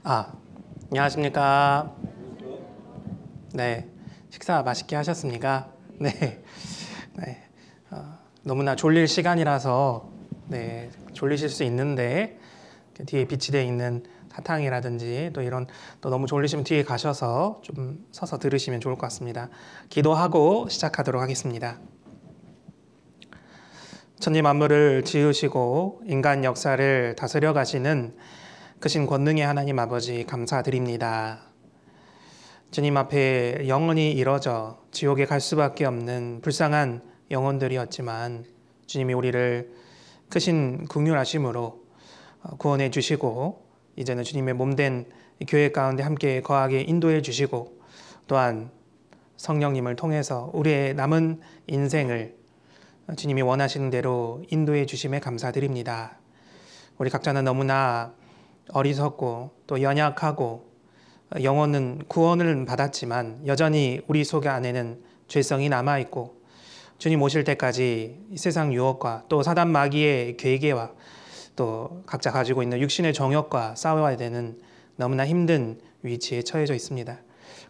아, 안녕하십니까. 네, 식사 맛있게 하셨습니까? 네, 네. 너무나 졸릴 시간이라서 네, 졸리실 수 있는데 뒤에 비치되어 있는 사탕이라든지 또 이런 또 너무 졸리시면 뒤에 가셔서 좀 서서 들으시면 좋을 것 같습니다. 기도하고 시작하도록 하겠습니다. 천지 만물을 지으시고 인간 역사를 다스려 가시는 크신 권능의 하나님 아버지 감사드립니다. 주님 앞에 영원히 이뤄져 지옥에 갈 수밖에 없는 불쌍한 영혼들이었지만 주님이 우리를 크신 긍휼하심으로 구원해 주시고 이제는 주님의 몸된 교회 가운데 함께 거하게 인도해 주시고 또한 성령님을 통해서 우리의 남은 인생을 주님이 원하시는 대로 인도해 주심에 감사드립니다. 우리 각자는 너무나 어리석고 또 연약하고 영혼은 구원을 받았지만 여전히 우리 속 안에는 죄성이 남아있고 주님 오실 때까지 이 세상 유혹과 또 사단 마귀의 괴계와 또 각자 가지고 있는 육신의 정욕과 싸워야 되는 너무나 힘든 위치에 처해져 있습니다.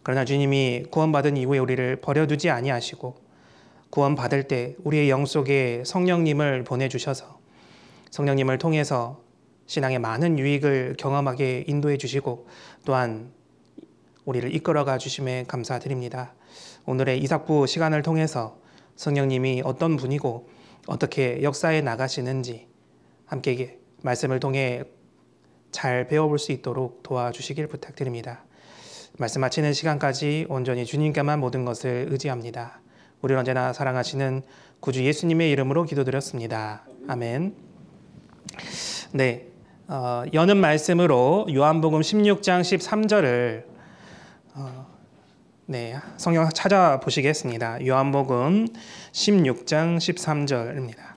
그러나 주님이 구원받은 이후에 우리를 버려두지 아니하시고 구원받을 때 우리의 영 속에 성령님을 보내주셔서 성령님을 통해서 신앙의 많은 유익을 경험하게 인도해 주시고 또한 우리를 이끌어가 주심에 감사드립니다. 오늘의 이삭부 시간을 통해서 성령님이 어떤 분이고 어떻게 역사해 나가시는지 함께 말씀을 통해 잘 배워볼 수 있도록 도와주시길 부탁드립니다. 말씀 마치는 시간까지 온전히 주님께만 모든 것을 의지합니다. 우리를 언제나 사랑하시는 구주 예수님의 이름으로 기도드렸습니다. 아멘. 네, 여는 말씀으로 요한복음 16장 13절을 네, 성경 찾아보시겠습니다. 요한복음 16장 13절입니다.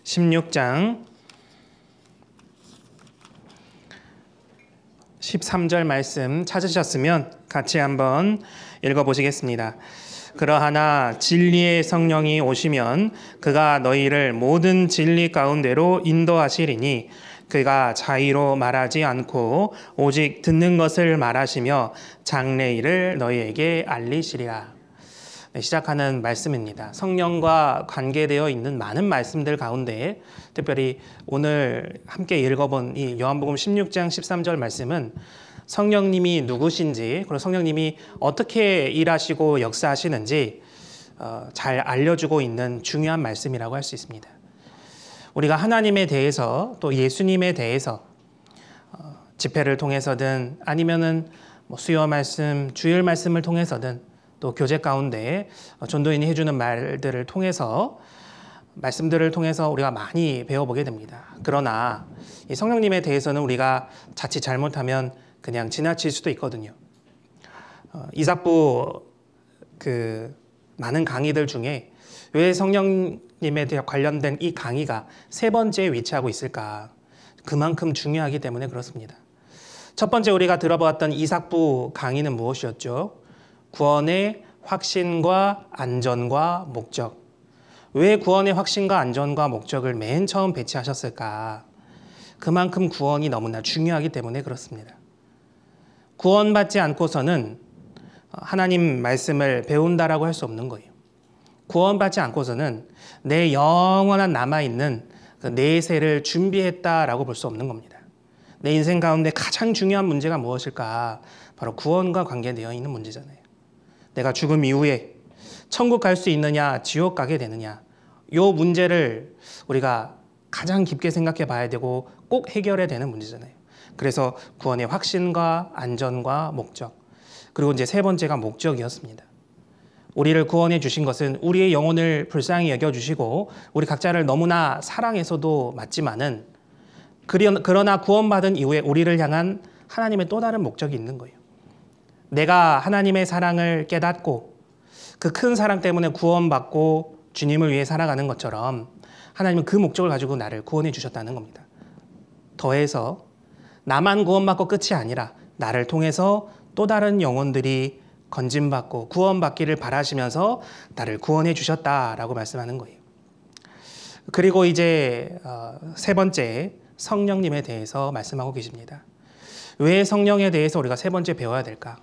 (16장 13절) 말씀 찾으셨으면 같이 한번 읽어보시겠습니다. 그러하나 진리의 성령이 오시면 그가 너희를 모든 진리 가운데로 인도하시리니 그가 자의로 말하지 않고 오직 듣는 것을 말하시며 장래일을 너희에게 알리시리라. 네, 시작하는 말씀입니다. 성령과 관계되어 있는 많은 말씀들 가운데 특별히 오늘 함께 읽어본 이 요한복음 16장 13절 말씀은 성령님이 누구신지 그리고 성령님이 어떻게 일하시고 역사하시는지 잘 알려주고 있는 중요한 말씀이라고 할 수 있습니다. 우리가 하나님에 대해서 또 예수님에 대해서 집회를 통해서든 아니면은 수요 말씀, 주일 말씀을 통해서든 또 교제 가운데 전도인이 해주는 말들을 통해서 말씀들을 통해서 우리가 많이 배워보게 됩니다. 그러나 이 성령님에 대해서는 우리가 자칫 잘못하면 그냥 지나칠 수도 있거든요. 이삭부 많은 강의들 중에 왜 성령님에 대해 관련된 이 강의가 세 번째에 위치하고 있을까? 그만큼 중요하기 때문에 그렇습니다. 첫 번째 우리가 들어보았던 이삭부 강의는 무엇이었죠? 구원의 확신과 안전과 목적. 왜 구원의 확신과 안전과 목적을 맨 처음 배치하셨을까? 그만큼 구원이 너무나 중요하기 때문에 그렇습니다. 구원받지 않고서는 하나님 말씀을 배운다라고 할 수 없는 거예요. 구원받지 않고서는 내 영원한 남아있는 그 내세를 준비했다라고 볼 수 없는 겁니다. 내 인생 가운데 가장 중요한 문제가 무엇일까? 바로 구원과 관계되어 있는 문제잖아요. 내가 죽음 이후에 천국 갈 수 있느냐, 지옥 가게 되느냐, 이 문제를 우리가 가장 깊게 생각해 봐야 되고 꼭 해결해야 되는 문제잖아요. 그래서 구원의 확신과 안전과 목적, 그리고 이제 세 번째가 목적이었습니다. 우리를 구원해 주신 것은 우리의 영혼을 불쌍히 여겨주시고 우리 각자를 너무나 사랑해서도 맞지만은 그러나 구원받은 이후에 우리를 향한 하나님의 또 다른 목적이 있는 거예요. 내가 하나님의 사랑을 깨닫고 그 큰 사랑 때문에 구원받고 주님을 위해 살아가는 것처럼 하나님은 그 목적을 가지고 나를 구원해 주셨다는 겁니다. 더해서 나만 구원받고 끝이 아니라 나를 통해서 또 다른 영혼들이 건짐받고 구원받기를 바라시면서 나를 구원해 주셨다라고 말씀하는 거예요. 그리고 이제 세 번째 성령님에 대해서 말씀하고 계십니다. 왜 성령에 대해서 우리가 세 번째 배워야 될까?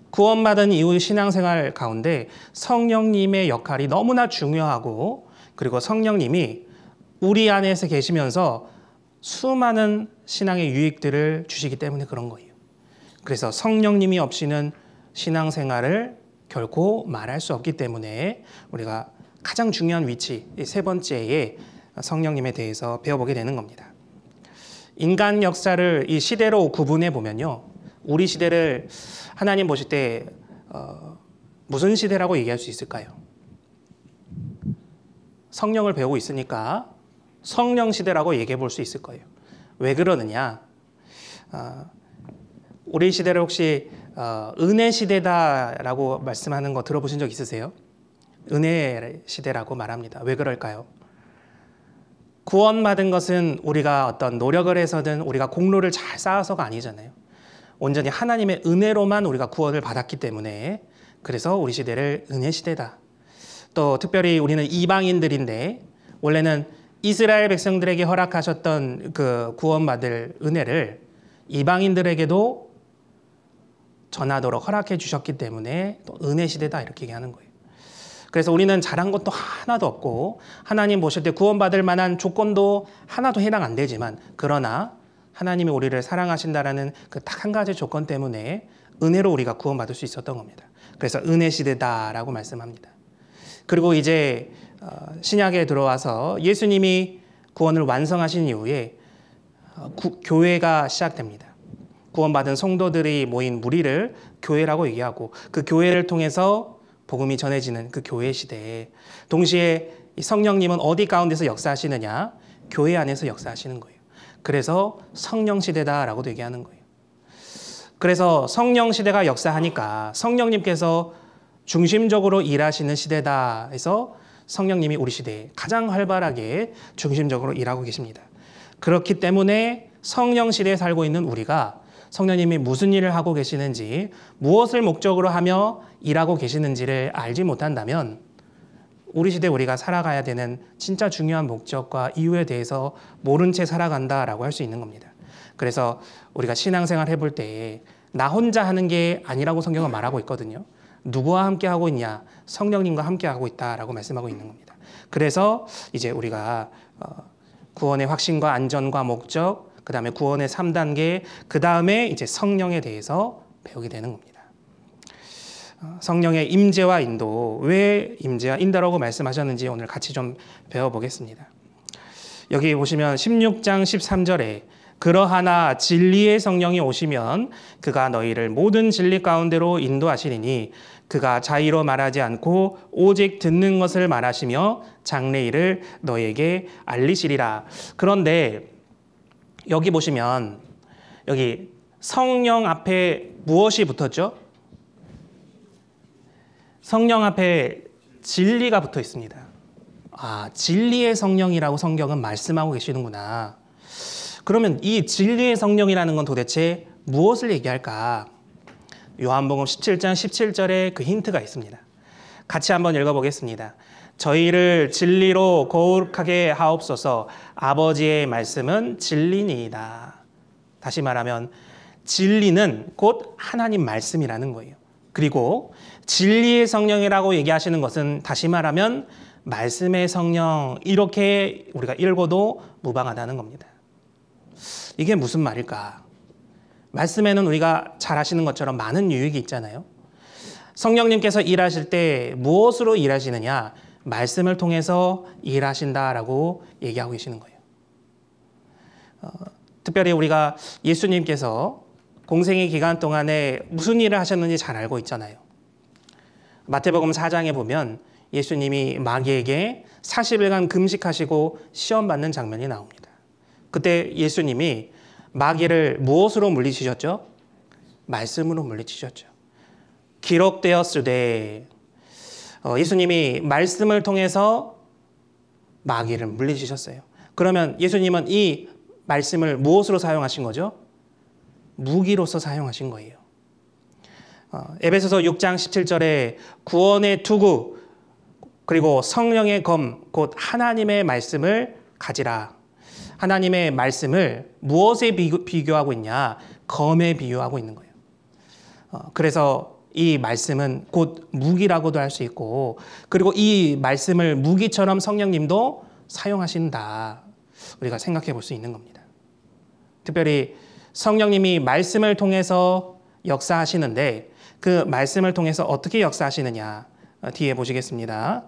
구원받은 이후 신앙생활 가운데 성령님의 역할이 너무나 중요하고, 그리고 성령님이 우리 안에서 계시면서 수많은 신앙의 유익들을 주시기 때문에 그런 거예요. 그래서 성령님이 없이는 신앙생활을 결코 말할 수 없기 때문에 우리가 가장 중요한 위치, 세 번째의 성령님에 대해서 배워보게 되는 겁니다. 인간 역사를 이 시대로 구분해 보면요, 우리 시대를 하나님 보실 때 무슨 시대라고 얘기할 수 있을까요? 성령을 배우고 있으니까 성령 시대라고 얘기해 볼 수 있을 거예요. 왜 그러느냐? 우리 시대를 혹시 은혜 시대다라고 말씀하는 거 들어보신 적 있으세요? 은혜 시대라고 말합니다. 왜 그럴까요? 구원받은 것은 우리가 어떤 노력을 해서든 우리가 공로를 잘 쌓아서가 아니잖아요. 온전히 하나님의 은혜로만 우리가 구원을 받았기 때문에, 그래서 우리 시대를 은혜 시대다. 또 특별히 우리는 이방인들인데 원래는 이스라엘 백성들에게 허락하셨던 그 구원받을 은혜를 이방인들에게도 전하도록 허락해 주셨기 때문에 또 은혜 시대다 이렇게 얘기하는 거예요. 그래서 우리는 잘한 것도 하나도 없고 하나님 보실 때 구원받을 만한 조건도 하나도 해당 안 되지만, 그러나 하나님이 우리를 사랑하신다라는 그 딱 한 가지 조건 때문에 은혜로 우리가 구원받을 수 있었던 겁니다. 그래서 은혜 시대다라고 말씀합니다. 그리고 이제 신약에 들어와서 예수님이 구원을 완성하신 이후에 교회가 시작됩니다. 구원받은 성도들이 모인 무리를 교회라고 얘기하고, 그 교회를 통해서 복음이 전해지는 그 교회 시대에 동시에 성령님은 어디 가운데서 역사하시느냐? 교회 안에서 역사하시는 거예요. 그래서 성령 시대다라고도 얘기하는 거예요. 그래서 성령 시대가 역사하니까 성령님께서 중심적으로 일하시는 시대다 해서 성령님이 우리 시대에 가장 활발하게 중심적으로 일하고 계십니다. 그렇기 때문에 성령 시대에 살고 있는 우리가 성령님이 무슨 일을 하고 계시는지, 무엇을 목적으로 하며 일하고 계시는지를 알지 못한다면 우리 시대 우리가 살아가야 되는 진짜 중요한 목적과 이유에 대해서 모른 채 살아간다라고 할 수 있는 겁니다. 그래서 우리가 신앙생활 해볼 때 나 혼자 하는 게 아니라고 성경은 말하고 있거든요. 누구와 함께 하고 있냐? 성령님과 함께 하고 있다라고 말씀하고 있는 겁니다. 그래서 이제 우리가 구원의 확신과 안전과 목적, 그 다음에 구원의 3단계, 그 다음에 이제 성령에 대해서 배우게 되는 겁니다. 성령의 임재와 인도, 왜 임재와 인도라고 말씀하셨는지 오늘 같이 좀 배워보겠습니다. 여기 보시면 16장 13절에 그러하나 진리의 성령이 오시면 그가 너희를 모든 진리 가운데로 인도하시리니 그가 자의로 말하지 않고 오직 듣는 것을 말하시며 장래일을 너희에게 알리시리라. 그런데 여기 보시면 여기 성령 앞에 무엇이 붙었죠? 성령 앞에 진리가 붙어 있습니다. 아, 진리의 성령이라고 성경은 말씀하고 계시는구나. 그러면 이 진리의 성령이라는 건 도대체 무엇을 얘기할까? 요한복음 17장 17절에 그 힌트가 있습니다. 같이 한번 읽어보겠습니다. 저희를 진리로 거룩하게 하옵소서. 아버지의 말씀은 진리니이다. 다시 말하면 진리는 곧 하나님 말씀이라는 거예요. 그리고 진리의 성령이라고 얘기하시는 것은 다시 말하면 말씀의 성령, 이렇게 우리가 읽어도 무방하다는 겁니다. 이게 무슨 말일까? 말씀에는 우리가 잘 아시는 것처럼 많은 유익이 있잖아요. 성령님께서 일하실 때 무엇으로 일하시느냐? 말씀을 통해서 일하신다라고 얘기하고 계시는 거예요. 특별히 우리가 예수님께서 공생의 기간 동안에 무슨 일을 하셨는지 잘 알고 있잖아요. 마태복음 4장에 보면 예수님이 마귀에게 40일간 금식하시고 시험받는 장면이 나옵니다. 그때 예수님이 마귀를 무엇으로 물리치셨죠? 말씀으로 물리치셨죠. 기록되었으되, 예수님이 말씀을 통해서 마귀를 물리치셨어요. 그러면 예수님은 이 말씀을 무엇으로 사용하신 거죠? 무기로서 사용하신 거예요. 에베소서 6장 17절에 구원의 투구 그리고 성령의 검 곧 하나님의 말씀을 가지라. 하나님의 말씀을 무엇에 비교하고 있냐? 검에 비유하고 있는 거예요. 그래서 이 말씀은 곧 무기라고도 할 수 있고 그리고 이 말씀을 무기처럼 성령님도 사용하신다. 우리가 생각해 볼 수 있는 겁니다. 특별히 성령님이 말씀을 통해서 역사하시는데 그 말씀을 통해서 어떻게 역사하시느냐 뒤에 보시겠습니다.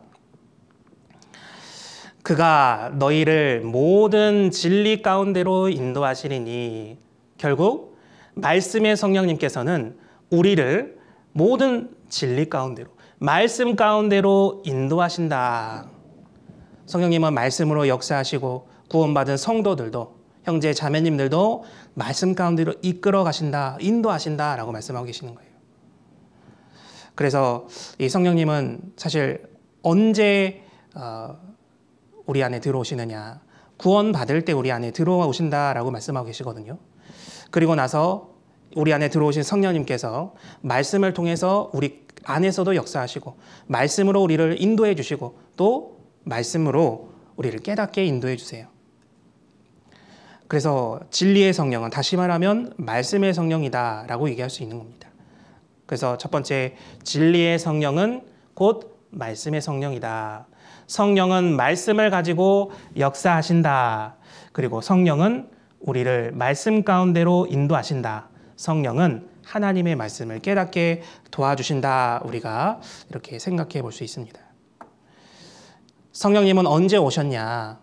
그가 너희를 모든 진리 가운데로 인도하시리니 결국 말씀의 성령님께서는 우리를 모든 진리 가운데로 말씀 가운데로 인도하신다. 성령님은 말씀으로 역사하시고 구원받은 성도들도 형제 자매님들도 말씀 가운데로 이끌어 가신다, 인도하신다 라고 말씀하고 계시는 거예요. 그래서 이 성령님은 사실 언제 우리 안에 들어오시느냐, 구원받을 때 우리 안에 들어오신다라고 말씀하고 계시거든요. 그리고 나서 우리 안에 들어오신 성령님께서 말씀을 통해서 우리 안에서도 역사하시고 말씀으로 우리를 인도해 주시고 또 말씀으로 우리를 깨닫게 인도해 주세요. 그래서 진리의 성령은 다시 말하면 말씀의 성령이다라고 얘기할 수 있는 겁니다. 그래서 첫 번째, 진리의 성령은 곧 말씀의 성령이다. 성령은 말씀을 가지고 역사하신다. 그리고 성령은 우리를 말씀 가운데로 인도하신다. 성령은 하나님의 말씀을 깨닫게 도와주신다. 우리가 이렇게 생각해 볼 수 있습니다. 성령님은 언제 오셨냐?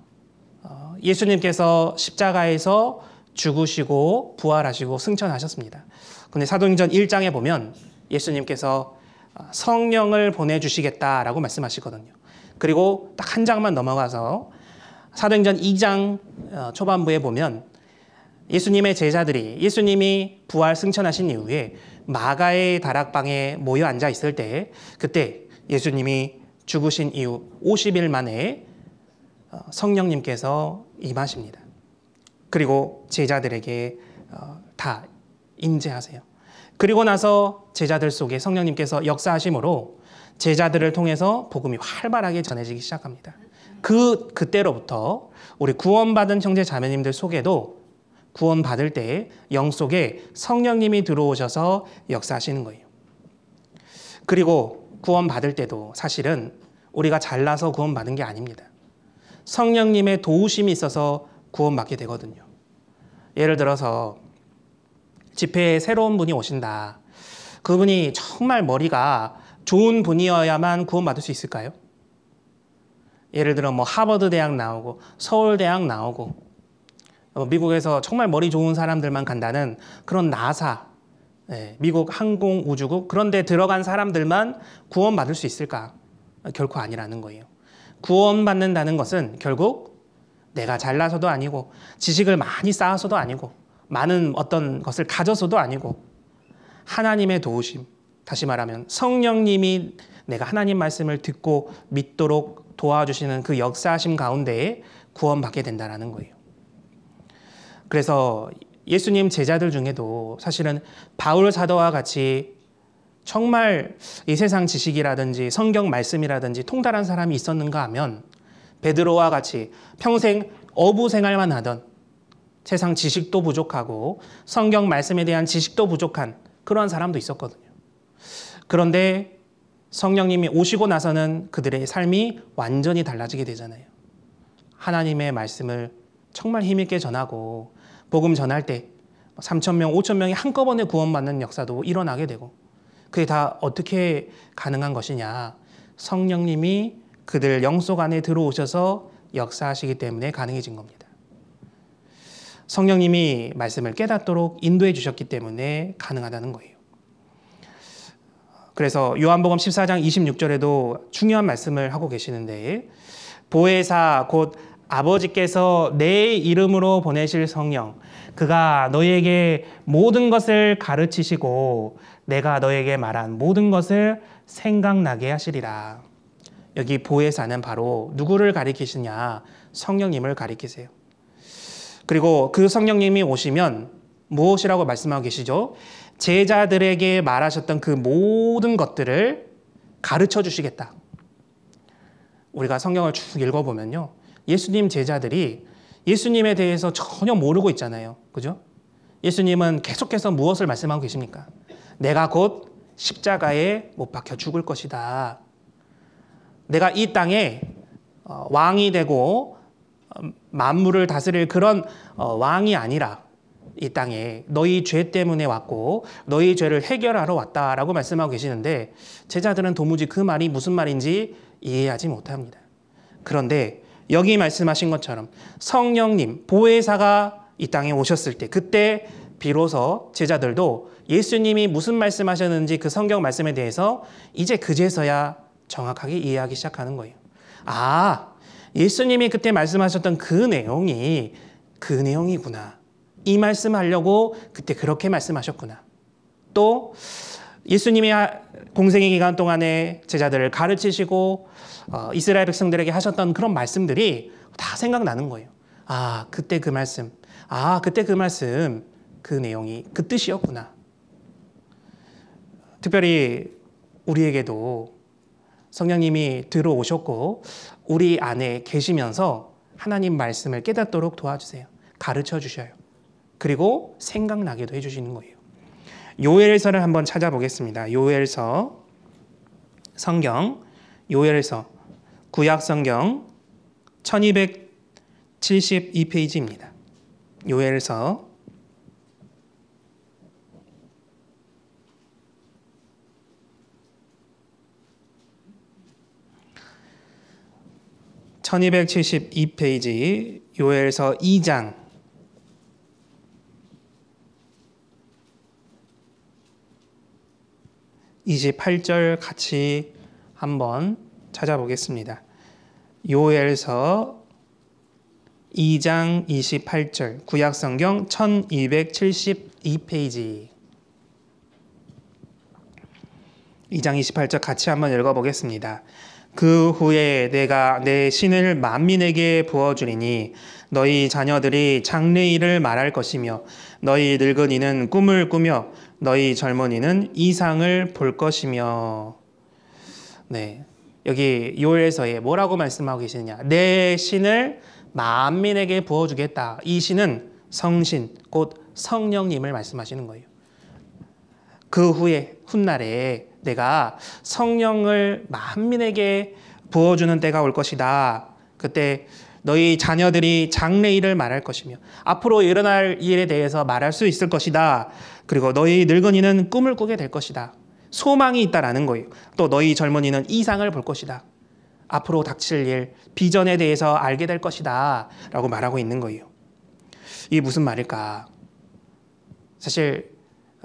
예수님께서 십자가에서 죽으시고 부활하시고 승천하셨습니다. 근데 사도행전 1장에 보면 예수님께서 성령을 보내주시겠다라고 말씀하시거든요. 그리고 딱 한 장만 넘어가서 사도행전 2장 초반부에 보면 예수님의 제자들이 예수님이 부활 승천하신 이후에 마가의 다락방에 모여 앉아 있을 때 그때 예수님이 죽으신 이후 50일 만에 성령님께서 임하십니다. 그리고 제자들에게 다 임재하세요. 그리고 나서 제자들 속에 성령님께서 역사하심으로 제자들을 통해서 복음이 활발하게 전해지기 시작합니다. 그때로부터 우리 구원받은 형제 자매님들 속에도 구원받을 때 영 속에 성령님이 들어오셔서 역사하시는 거예요. 그리고 구원받을 때도 사실은 우리가 잘나서 구원받은 게 아닙니다. 성령님의 도우심이 있어서 구원받게 되거든요. 예를 들어서 집회에 새로운 분이 오신다. 그분이 정말 머리가 좋은 분이어야만 구원받을 수 있을까요? 예를 들어 하버드 대학 나오고 서울 대학 나오고 미국에서 정말 머리 좋은 사람들만 간다는 그런 나사, 미국 항공우주국 그런 데 들어간 사람들만 구원받을 수 있을까? 결코 아니라는 거예요. 구원받는다는 것은 결국 내가 잘나서도 아니고 지식을 많이 쌓아서도 아니고 많은 어떤 것을 가져서도 아니고 하나님의 도우심, 다시 말하면 성령님이 내가 하나님 말씀을 듣고 믿도록 도와주시는 그 역사하심 가운데에 구원받게 된다는 거예요. 그래서 예수님 제자들 중에도 사실은 바울 사도와 같이 정말 이 세상 지식이라든지 성경 말씀이라든지 통달한 사람이 있었는가 하면 베드로와 같이 평생 어부 생활만 하던 세상 지식도 부족하고 성경 말씀에 대한 지식도 부족한 그런 사람도 있었거든요. 그런데 성령님이 오시고 나서는 그들의 삶이 완전히 달라지게 되잖아요. 하나님의 말씀을 정말 힘있게 전하고 복음 전할 때 3,000명, 5,000명이 한꺼번에 구원받는 역사도 일어나게 되고 그게 다 어떻게 가능한 것이냐. 성령님이 그들 영속 안에 들어오셔서 역사하시기 때문에 가능해진 겁니다. 성령님이 말씀을 깨닫도록 인도해 주셨기 때문에 가능하다는 거예요. 그래서 요한복음 14장 26절에도 중요한 말씀을 하고 계시는데 보혜사 곧 아버지께서 내 이름으로 보내실 성령 그가 너희에게 모든 것을 가르치시고 내가 너에게 말한 모든 것을 생각나게 하시리라. 여기 보혜사는 바로 누구를 가리키시냐? 성령님을 가리키세요. 그리고 그 성령님이 오시면 무엇이라고 말씀하고 계시죠? 제자들에게 말하셨던 그 모든 것들을 가르쳐 주시겠다. 우리가 성경을 쭉 읽어보면요, 예수님 제자들이 예수님에 대해서 전혀 모르고 있잖아요. 그죠? 예수님은 계속해서 무엇을 말씀하고 계십니까? 내가 곧 십자가에 못 박혀 죽을 것이다. 내가 이 땅에 왕이 되고 만물을 다스릴 그런 왕이 아니라 이 땅에 너희 죄 때문에 왔고 너희 죄를 해결하러 왔다라고 말씀하고 계시는데, 제자들은 도무지 그 말이 무슨 말인지 이해하지 못합니다. 그런데 여기 말씀하신 것처럼 성령님, 보혜사가 이 땅에 오셨을 때, 그때 비로소 제자들도 예수님이 무슨 말씀하셨는지 그 성경 말씀에 대해서 이제 그제서야 정확하게 이해하기 시작하는 거예요. 아, 예수님이 그때 말씀하셨던 그 내용이구나. 이 말씀하려고 그때 그렇게 말씀하셨구나. 또 예수님이 공생의 기간 동안에 제자들을 가르치시고 이스라엘 백성들에게 하셨던 그런 말씀들이 다 생각나는 거예요. 아, 그때 그 말씀. 아, 그때 그 말씀. 그 내용이 그 뜻이었구나. 특별히 우리에게도 성령님이 들어오셨고 우리 안에 계시면서 하나님 말씀을 깨닫도록 도와주세요. 가르쳐 주셔요. 그리고 생각나게도 해주시는 거예요. 요엘서를 한번 찾아보겠습니다. 요엘서 성경, 요엘서 구약 성경 1272페이지입니다. 요엘서 1272페이지 요엘서 2장 28절 같이 한번 찾아보겠습니다. 요엘서 2장 28절 구약성경 1272페이지 2장 28절 같이 한번 읽어보겠습니다. 그 후에 내가 내 신을 만민에게 부어주리니 너희 자녀들이 장래일을 말할 것이며 너희 늙은이는 꿈을 꾸며 너희 젊은이는 이상을 볼 것이며. 네, 여기 요엘서에 뭐라고 말씀하고 계시느냐? 내 신을 만민에게 부어주겠다. 이 신은 성신, 곧 성령님을 말씀하시는 거예요. 그 후에 훗날에 내가 성령을 만민에게 부어주는 때가 올 것이다. 그때 너희 자녀들이 장래일을 말할 것이며 앞으로 일어날 일에 대해서 말할 수 있을 것이다. 그리고 너희 늙은이는 꿈을 꾸게 될 것이다. 소망이 있다라는 거예요. 또 너희 젊은이는 이상을 볼 것이다. 앞으로 닥칠 일, 비전에 대해서 알게 될 것이다 라고 말하고 있는 거예요. 이게 무슨 말일까? 사실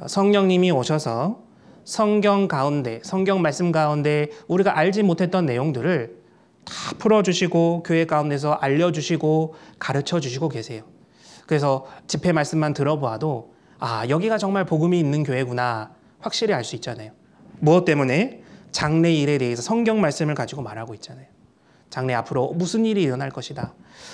성령님이 오셔서 성경 가운데, 성경 말씀 가운데 우리가 알지 못했던 내용들을 다 풀어주시고 교회 가운데서 알려주시고 가르쳐주시고 계세요. 그래서 집회 말씀만 들어보아도 아, 여기가 정말 복음이 있는 교회구나 확실히 알 수 있잖아요. 무엇 때문에? 장래일에 대해서 성경 말씀을 가지고 말하고 있잖아요. 장래 앞으로 무슨 일이 일어날 것이다.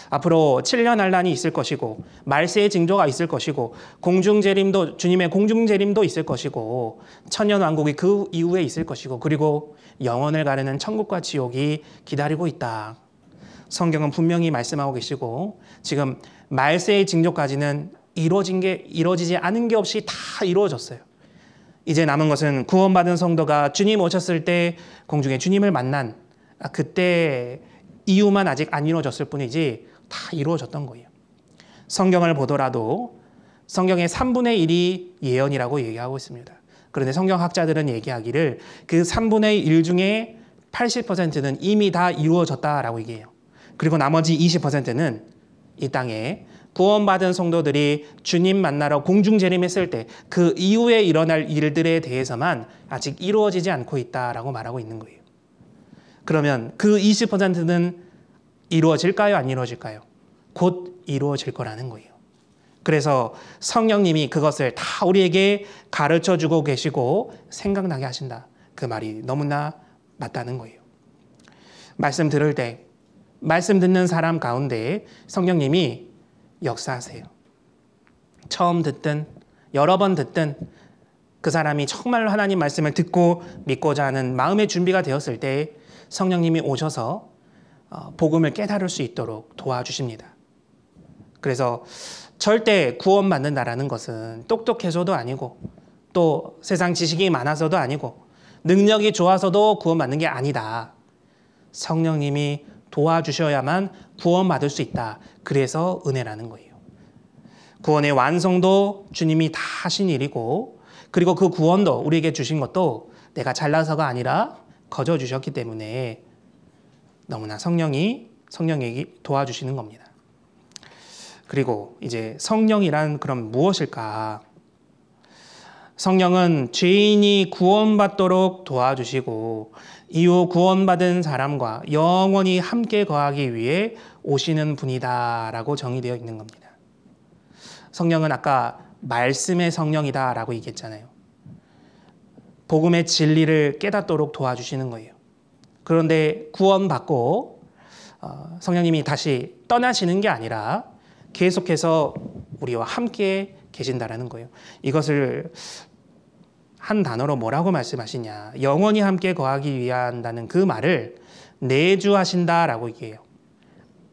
앞으로 7년 환난이 있을 것이고 말세의 징조가 있을 것이고 공중재림도, 주님의 공중재림도 있을 것이고 천년 왕국이 그 이후에 있을 것이고 그리고 영혼을 가르는 천국과 지옥이 기다리고 있다. 성경은 분명히 말씀하고 계시고 지금 말세의 징조까지는 이루어지지 않은 게 없이 다 이루어졌어요. 이제 남은 것은 구원받은 성도가 주님 오셨을 때 공중에 주님을 만난 그때 이유만 아직 안 이루어졌을 뿐이지 다 이루어졌던 거예요. 성경을 보더라도 성경의 3분의 1이 예언이라고 얘기하고 있습니다. 그런데 성경학자들은 얘기하기를 그 3분의 1 중에 80%는 이미 다 이루어졌다라고 얘기해요. 그리고 나머지 20%는 이 땅에 구원받은 성도들이 주님 만나러 공중재림했을 때 그 이후에 일어날 일들에 대해서만 아직 이루어지지 않고 있다라고 말하고 있는 거예요. 그러면 그 20%는 이루어질까요? 안 이루어질까요? 곧 이루어질 거라는 거예요. 그래서 성령님이 그것을 다 우리에게 가르쳐주고 계시고 생각나게 하신다. 그 말이 너무나 맞다는 거예요. 말씀 들을 때, 말씀 듣는 사람 가운데 성령님이 역사하세요. 처음 듣든 여러 번 듣든 그 사람이 정말로 하나님 말씀을 듣고 믿고자 하는 마음의 준비가 되었을 때 성령님이 오셔서 복음을 깨달을 수 있도록 도와주십니다. 그래서 절대 구원받는다라는 것은 똑똑해서도 아니고 또 세상 지식이 많아서도 아니고 능력이 좋아서도 구원받는 게 아니다. 성령님이 도와주셔야만 구원받을 수 있다. 그래서 은혜라는 거예요. 구원의 완성도 주님이 다 하신 일이고 그리고 그 구원도 우리에게 주신 것도 내가 잘나서가 아니라 거저 주셨기 때문에 너무나 성령이 도와주시는 겁니다. 그리고 이제 성령이란 그럼 무엇일까? 성령은 죄인이 구원받도록 도와주시고 이후 구원받은 사람과 영원히 함께 거하기 위해 오시는 분이다라고 정의되어 있는 겁니다. 성령은 아까 말씀의 성령이다라고 얘기했잖아요. 복음의 진리를 깨닫도록 도와주시는 거예요. 그런데 구원받고 성령님이 다시 떠나시는 게 아니라 계속해서 우리와 함께 계신다라는 거예요. 이것을 한 단어로 뭐라고 말씀하시냐. 영원히 함께 거하기 위한다는 그 말을 내주하신다라고 얘기해요.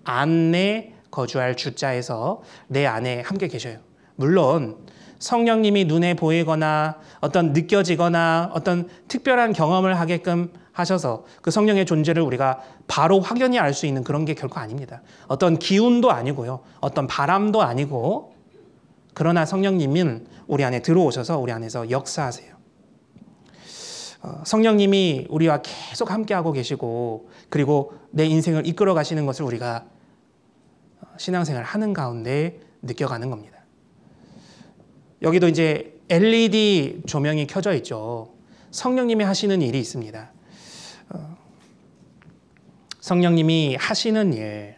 안내 거주할 주자에서 내 안에 함께 계셔요. 물론 성령님이 눈에 보이거나 어떤 느껴지거나 어떤 특별한 경험을 하게끔 하셔서 그 성령의 존재를 우리가 바로 확연히 알 수 있는 그런 게 결코 아닙니다. 어떤 기운도 아니고요. 어떤 바람도 아니고 그러나 성령님은 우리 안에 들어오셔서 우리 안에서 역사하세요. 성령님이 우리와 계속 함께하고 계시고 그리고 내 인생을 이끌어 가시는 것을 우리가 신앙생활을 하는 가운데 느껴가는 겁니다. 여기도 이제 LED 조명이 켜져 있죠. 성령님이 하시는 일이 있습니다. 성령님이 하시는 일.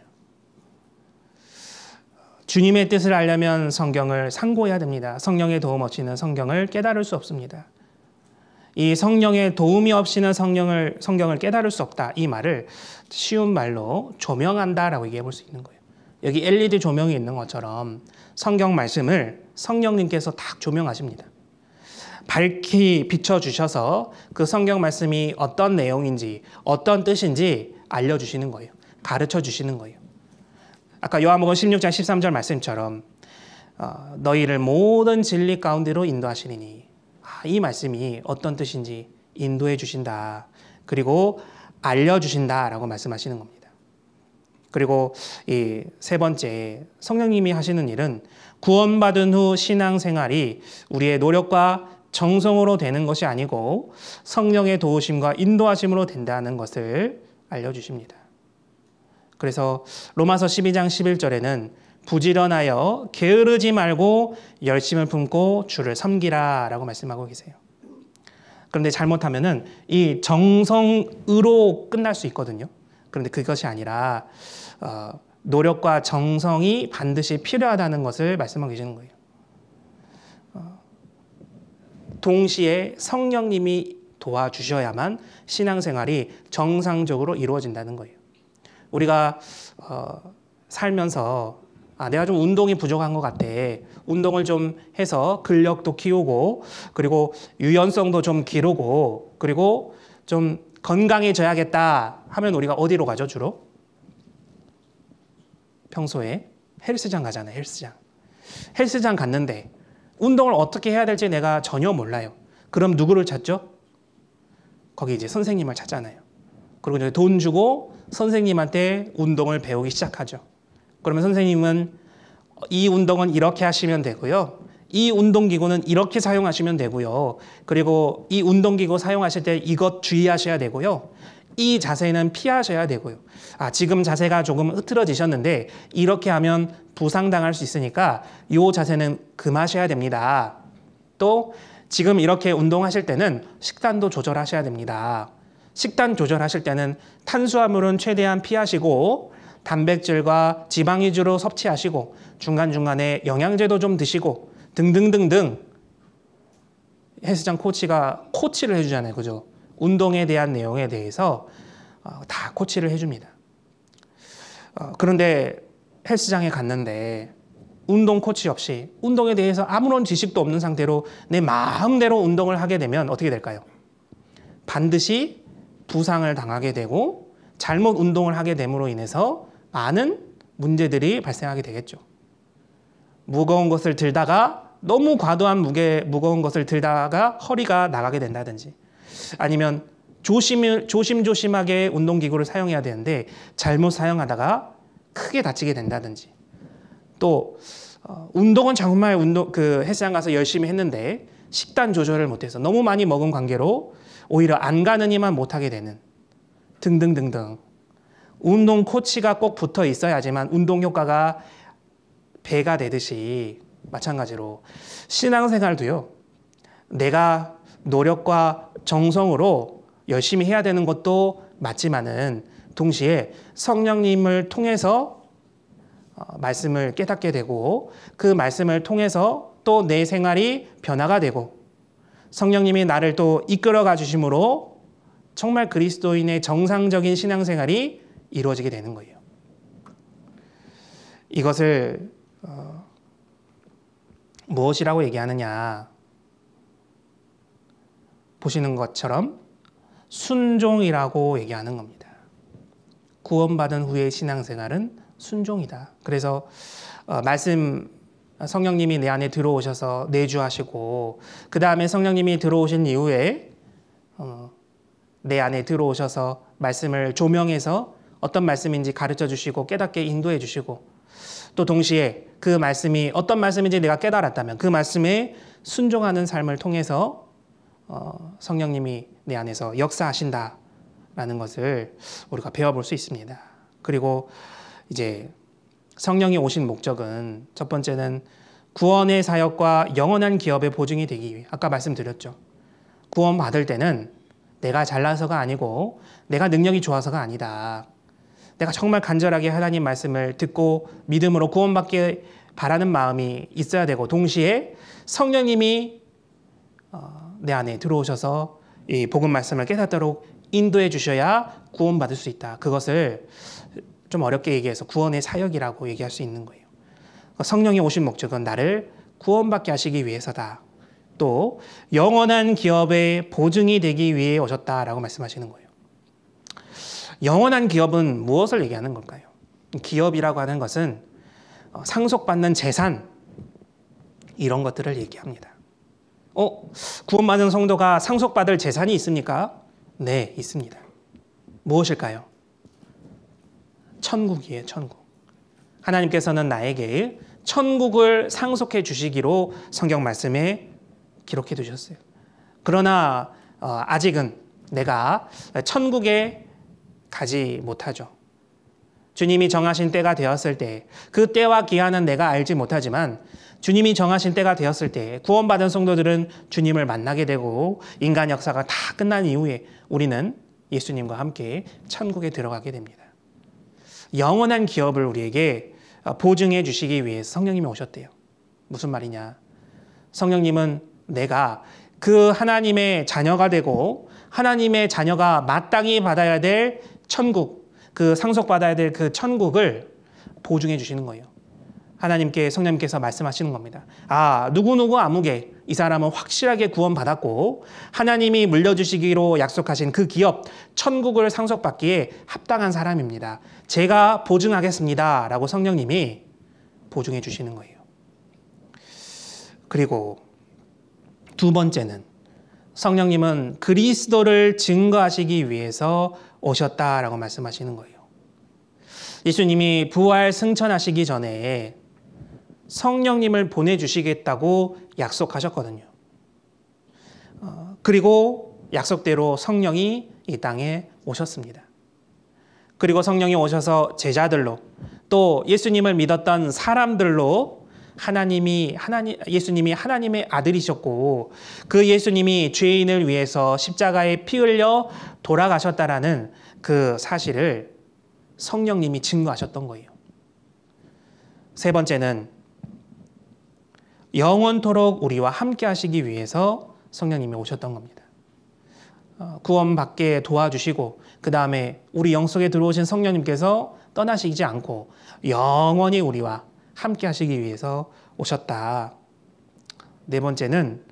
주님의 뜻을 알려면 성경을 상고해야 됩니다. 성령의 도움 없이는 성경을 깨달을 수 없습니다. 이 성령의 도움이 없이는 성경을 깨달을 수 없다. 이 말을 쉬운 말로 조명한다라고 얘기해 볼 수 있는 거예요. 여기 LED 조명이 있는 것처럼 성경 말씀을 성령님께서 딱 조명하십니다. 밝히 비춰주셔서 그 성경 말씀이 어떤 내용인지 어떤 뜻인지 알려주시는 거예요. 가르쳐 주시는 거예요. 아까 요한복음 16장 13절 말씀처럼 너희를 모든 진리 가운데로 인도하시리니 이 말씀이 어떤 뜻인지 인도해 주신다. 그리고 알려주신다라고 말씀하시는 겁니다. 그리고 이 세 번째 성령님이 하시는 일은 구원받은 후 신앙생활이 우리의 노력과 정성으로 되는 것이 아니고 성령의 도우심과 인도하심으로 된다는 것을 알려주십니다. 그래서 로마서 12장 11절에는 부지런하여 게으르지 말고 열심을 품고 주를 섬기라 라고 말씀하고 계세요. 그런데 잘못하면은 이 정성으로 끝날 수 있거든요. 그런데 그것이 아니라 노력과 정성이 반드시 필요하다는 것을 말씀하고 계시는 거예요. 동시에 성령님이 도와주셔야만 신앙생활이 정상적으로 이루어진다는 거예요. 우리가 살면서 내가 좀 운동이 부족한 것 같아. 운동을 좀 해서 근력도 키우고 그리고 유연성도 좀 기르고 그리고 좀 건강해져야겠다 하면 우리가 어디로 가죠 주로? 평소에 헬스장 가잖아요. 헬스장 갔는데 운동을 어떻게 해야 될지 내가 전혀 몰라요. 그럼 누구를 찾죠? 거기 이제 선생님을 찾잖아요. 그리고 이제 돈 주고 선생님한테 운동을 배우기 시작하죠. 그러면 선생님은 이 운동은 이렇게 하시면 되고요. 이 운동기구는 이렇게 사용하시면 되고요. 그리고 이 운동기구 사용하실 때 이것 주의하셔야 되고요. 이 자세는 피하셔야 되고요. 지금 자세가 조금 흐트러지셨는데 이렇게 하면 부상당할 수 있으니까 이 자세는 금하셔야 됩니다. 또 지금 이렇게 운동하실 때는 식단도 조절하셔야 됩니다. 식단 조절하실 때는 탄수화물은 최대한 피하시고 단백질과 지방 위주로 섭취하시고 중간중간에 영양제도 좀 드시고 등등등등. 헬스장 코치가 코치를 해주잖아요. 그죠? 운동에 대한 내용에 대해서 다 코치를 해줍니다. 그런데 헬스장에 갔는데 운동 코치 없이 운동에 대해서 아무런 지식도 없는 상태로 내 마음대로 운동을 하게 되면 어떻게 될까요? 반드시 부상을 당하게 되고 잘못 운동을 하게 됨으로 인해서 많은 문제들이 발생하게 되겠죠. 무거운 것을 들다가 너무 과도한 무거운 것을 들다가 허리가 나가게 된다든지 아니면 조심조심하게 운동기구를 사용해야 되는데 잘못 사용하다가 크게 다치게 된다든지 또 운동은 정말 헬스장 가서 열심히 했는데 식단 조절을 못해서 너무 많이 먹은 관계로 오히려 안 가느니만 못하게 되는 등등등등. 운동 코치가 꼭 붙어 있어야지만 운동 효과가 배가 되듯이 마찬가지로 신앙생활도요. 내가 노력과 정성으로 열심히 해야 되는 것도 맞지만은 동시에 성령님을 통해서 말씀을 깨닫게 되고 그 말씀을 통해서 또 내 생활이 변화가 되고 성령님이 나를 또 이끌어가 주심으로 정말 그리스도인의 정상적인 신앙생활이 이루어지게 되는 거예요. 이것을 무엇이라고 얘기하느냐 보시는 것처럼 순종이라고 얘기하는 겁니다. 구원받은 후의 신앙생활은 순종이다. 그래서 말씀 성령님이 내 안에 들어오셔서 내주하시고 그 다음에 성령님이 들어오신 이후에 내 안에 들어오셔서 말씀을 조명해서 어떤 말씀인지 가르쳐 주시고 깨닫게 인도해 주시고 또 동시에 그 말씀이 어떤 말씀인지 내가 깨달았다면 그 말씀에 순종하는 삶을 통해서 성령님이 내 안에서 역사하신다라는 것을 우리가 배워볼 수 있습니다. 그리고 이제 성령이 오신 목적은 첫 번째는 구원의 사역과 영원한 기업의 보증이 되기 위해 아까 말씀드렸죠. 구원 받을 때는 내가 잘나서가 아니고 내가 능력이 좋아서가 아니다. 내가 정말 간절하게 하나님 말씀을 듣고 믿음으로 구원받기 바라는 마음이 있어야 되고 동시에 성령님이 내 안에 들어오셔서 이 복음 말씀을 깨닫도록 인도해 주셔야 구원받을 수 있다. 그것을 좀 어렵게 얘기해서 구원의 사역이라고 얘기할 수 있는 거예요. 성령이 오신 목적은 나를 구원받게 하시기 위해서다. 또 영원한 기업의 보증이 되기 위해 오셨다라고 말씀하시는 거예요. 영원한 기업은 무엇을 얘기하는 걸까요? 기업이라고 하는 것은 상속받는 재산 이런 것들을 얘기합니다. 구원받은 성도가 상속받을 재산이 있습니까? 네, 있습니다. 무엇일까요? 천국이에요, 천국. 하나님께서는 나에게 천국을 상속해 주시기로 성경 말씀에 기록해 두셨어요. 그러나 아직은 내가 천국에 가지 못하죠. 주님이 정하신 때가 되었을 때 그 때와 기한은 내가 알지 못하지만 주님이 정하신 때가 되었을 때 구원받은 성도들은 주님을 만나게 되고 인간 역사가 다 끝난 이후에 우리는 예수님과 함께 천국에 들어가게 됩니다. 영원한 기업을 우리에게 보증해 주시기 위해서 성령님이 오셨대요. 무슨 말이냐? 성령님은 내가 그 하나님의 자녀가 되고 하나님의 자녀가 마땅히 받아야 될 천국, 그 상속받아야 될 그 천국을 보증해 주시는 거예요. 하나님께 성령님께서 말씀하시는 겁니다. 누구누구 아무개 이 사람은 확실하게 구원받았고 하나님이 물려주시기로 약속하신 그 기업 천국을 상속받기에 합당한 사람입니다. 제가 보증하겠습니다 라고 성령님이 보증해 주시는 거예요. 그리고 두 번째는 성령님은 그리스도를 증거하시기 위해서 오셨다라고 말씀하시는 거예요. 예수님이 부활 승천하시기 전에 성령님을 보내주시겠다고 약속하셨거든요. 그리고 약속대로 성령이 이 땅에 오셨습니다. 그리고 성령이 오셔서 제자들로 또 예수님을 믿었던 사람들로 예수님이 하나님의 아들이셨고 그 예수님이 죄인을 위해서 십자가에 피 흘려 돌아가셨다라는 그 사실을 성령님이 증거하셨던 거예요. 세 번째는 영원토록 우리와 함께 하시기 위해서 성령님이 오셨던 겁니다. 구원받게 도와주시고 그 다음에 우리 영속에 들어오신 성령님께서 떠나시지 않고 영원히 우리와 함께 하시기 위해서 오셨다. 네 번째는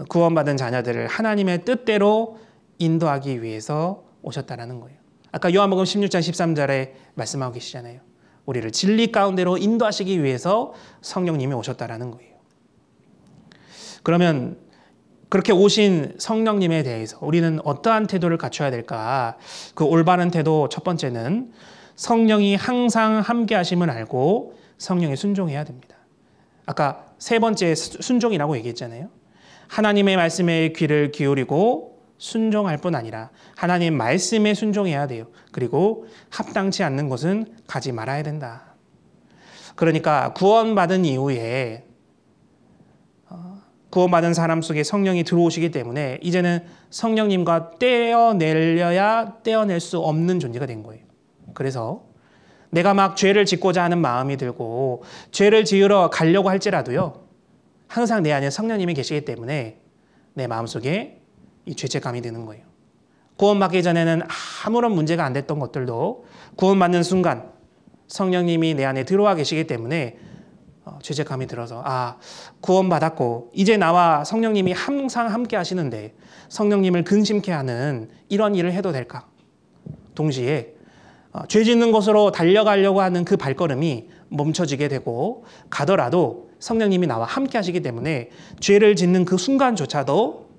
구원받은 자녀들을 하나님의 뜻대로 인도하기 위해서 오셨다라는 거예요. 아까 요한복음 16장 13절에 말씀하고 계시잖아요. 우리를 진리 가운데로 인도하시기 위해서 성령님이 오셨다라는 거예요. 그러면 그렇게 오신 성령님에 대해서 우리는 어떠한 태도를 갖춰야 될까? 그 올바른 태도 첫 번째는 성령이 항상 함께 하심을 알고 성령에 순종해야 됩니다. 아까 세 번째 순종이라고 얘기했잖아요. 하나님의 말씀에 귀를 기울이고 순종할 뿐 아니라 하나님 말씀에 순종해야 돼요. 그리고 합당치 않는 것은 가지 말아야 된다. 그러니까 구원받은 이후에 구원받은 사람 속에 성령이 들어오시기 때문에 이제는 성령님과 떼어내려야 떼어낼 수 없는 존재가 된 거예요. 그래서 내가 막 죄를 짓고자 하는 마음이 들고 죄를 지으러 가려고 할지라도요. 항상 내 안에 성령님이 계시기 때문에 내 마음속에 이 죄책감이 드는 거예요. 구원받기 전에는 아무런 문제가 안 됐던 것들도 구원받는 순간 성령님이 내 안에 들어와 계시기 때문에 죄책감이 들어서 구원받았고 이제 나와 성령님이 항상 함께 하시는데 성령님을 근심케 하는 이런 일을 해도 될까? 동시에 죄 짓는 곳으로 달려가려고 하는 그 발걸음이 멈춰지게 되고 가더라도 성령님이 나와 함께 하시기 때문에 죄를 짓는 그 순간조차도